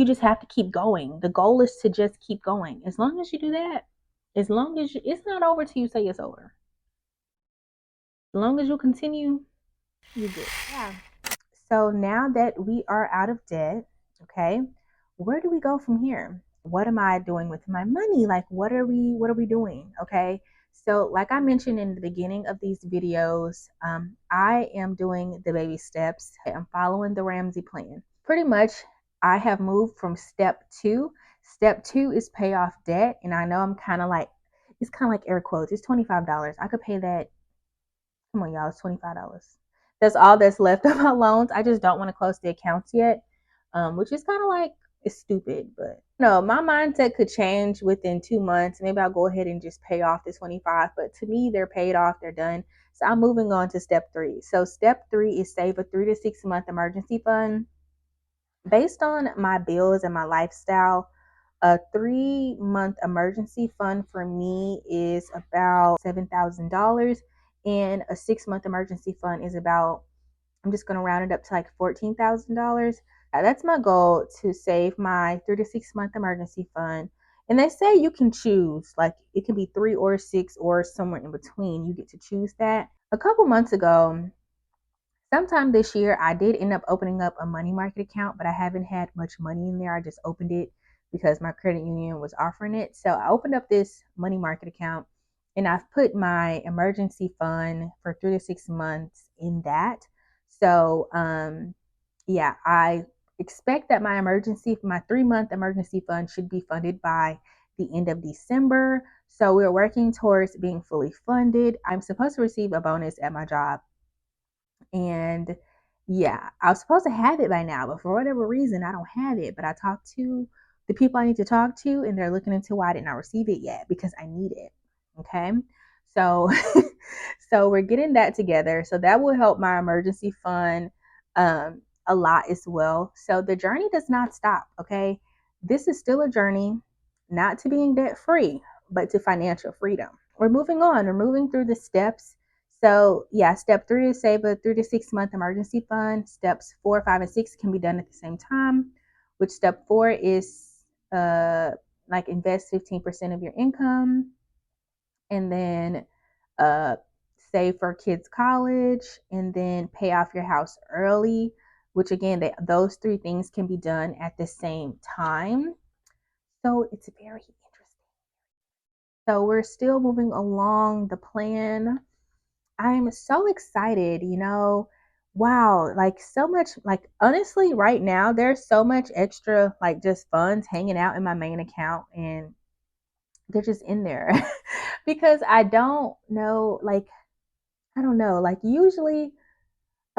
just have to keep going. The goal is to just keep going. As long as you do that, as long as it's not over till you say it's over. As long as you continue, you're good. Yeah. So now that we are out of debt, okay, where do we go from here? What am I doing with my money? Like, what are we doing? Okay. So like I mentioned in the beginning of these videos, I am doing the baby steps. I'm following the Ramsey plan. Pretty much, I have moved from step two. Step two is pay off debt. And I know it's kind of like air quotes. It's $25. I could pay that. Come on, y'all, it's $25. That's all that's left of my loans. I just don't want to close the accounts yet, which is kind of like, it's stupid, but no, my mindset could change within 2 months. Maybe I'll go ahead and just pay off the 25, but to me, they're paid off, they're done. So I'm moving on to step three. So step three is save a 3 to 6 month emergency fund. Based on my bills and my lifestyle, a 3-month emergency fund for me is about $7,000, and a 6-month emergency fund is about, I'm just going to round it up to like $14,000. That's my goal, to save my 3 to 6 month emergency fund. And they say you can choose, like it can be 3 or 6 or somewhere in between. You get to choose that. A couple months ago, sometime this year, I did end up opening up a money market account, but I haven't had much money in there. I just opened it because my credit union was offering it. So I opened up this money market account, and I've put my emergency fund for 3 to 6 months in that. So, yeah, I expect that my 3-month emergency fund should be funded by the end of December. So we're working towards being fully funded. I'm supposed to receive a bonus at my job. And yeah, I was supposed to have it by now, but for whatever reason, I don't have it. But I talked to the people I need to talk to, and they're looking into why I did not receive it yet, because I need it. Okay. So, so we're getting that together. So that will help my emergency fund a lot as well. So the journey does not stop. Okay. This is still a journey, not to being debt free, but to financial freedom. We're moving on. We're moving through the steps. So yeah, step 3 is save a 3 to 6 month emergency fund. Steps 4, 5, and 6 can be done at the same time. Which step 4 is like invest 15% of your income, and then save for kids' college, and then pay off your house early. Which again, those 3 things can be done at the same time. So it's very interesting. So we're still moving along the plan. I'm so excited, wow, like so much, like honestly, right now, there's so much extra, like just funds hanging out in my main account, and they're just in there because I don't know, like usually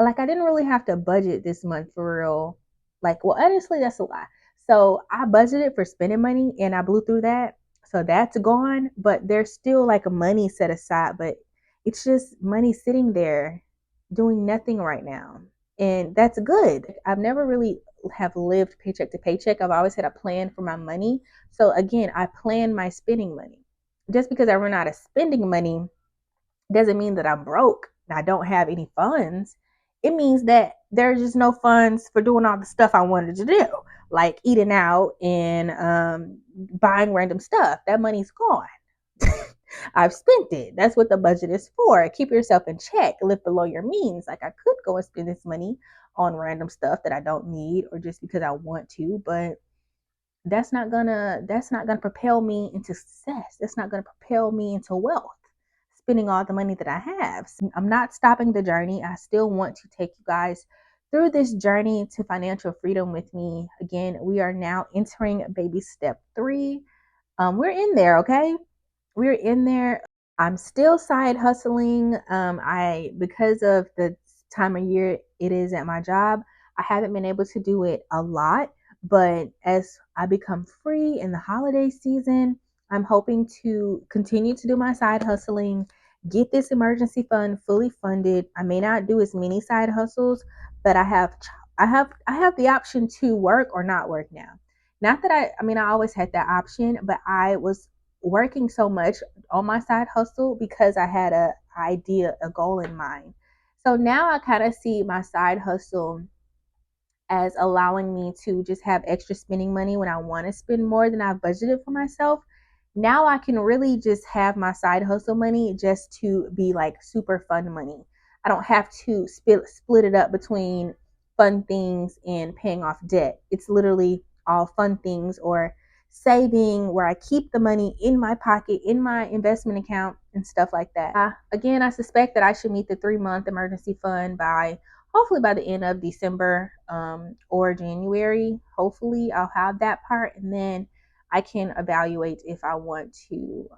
like I didn't really have to budget this month for real. Like, well, honestly, that's a lie. So I budgeted for spending money and I blew through that. So that's gone, but there's still like a money set aside, but it's just money sitting there doing nothing right now. And that's good. I've never really have lived paycheck to paycheck. I've always had a plan for my money. So again, I plan my spending money. Just because I run out of spending money doesn't mean that I'm broke and I don't have any funds. It means that there's just no funds for doing all the stuff I wanted to do, like eating out and buying random stuff. That money's gone. I've spent it. That's what the budget is for. Keep yourself in check, live below your means. Like I could go and spend this money on random stuff that I don't need or just because I want to, but that's not gonna propel me into success. That's not gonna propel me into wealth. Spending all the money that I have. So I'm not stopping the journey. I still want to take you guys through this journey to financial freedom with me. Again, we are now entering baby step 3. We're in there, okay? We're in there. I'm still side hustling. I because of the time of year it is at my job, I haven't been able to do it a lot. But as I become free in the holiday season, I'm hoping to continue to do my side hustling, get this emergency fund fully funded. I may not do as many side hustles, but I have the option to work or not work now. Not that I mean I always had that option, but I was working so much on my side hustle because I had a goal in mind. So now I kind of see my side hustle as allowing me to just have extra spending money when I want to spend more than I've budgeted for myself. Now I can really just have my side hustle money just to be like super fun money. I don't have to split it up between fun things and paying off debt. It's literally all fun things or saving where I keep the money in my pocket, in my investment account, and stuff like that. Again, I suspect that I should meet the 3-month emergency fund by hopefully by the end of December or January. Hopefully, I'll have that part, and then I can evaluate if I want to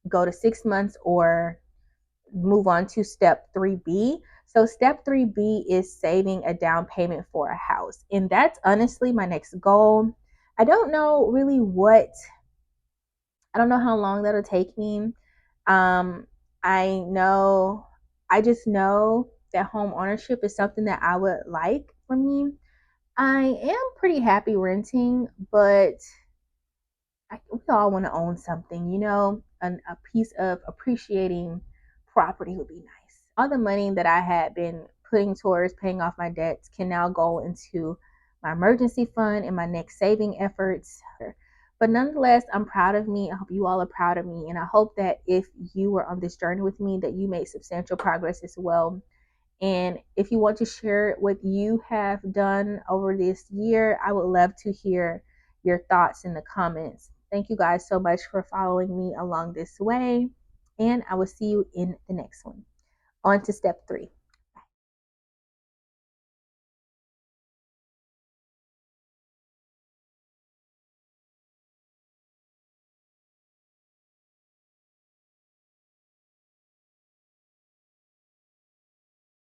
go to 6 months or move on to step 3B. So, step 3B is saving a down payment for a house, and that's honestly my next goal. I don't know really I don't know how long that'll take me. Um, I just know that home ownership is something that I would like for me. I am pretty happy renting, but we all want to own something, a piece of appreciating property would be nice. All the money that I had been putting towards paying off my debts can now go into my emergency fund and my next saving efforts. But nonetheless, I'm proud of me. I hope you all are proud of me. And I hope that if you were on this journey with me, that you made substantial progress as well. And if you want to share what you have done over this year, I would love to hear your thoughts in the comments. Thank you guys so much for following me along this way. And I will see you in the next one. On to step 3.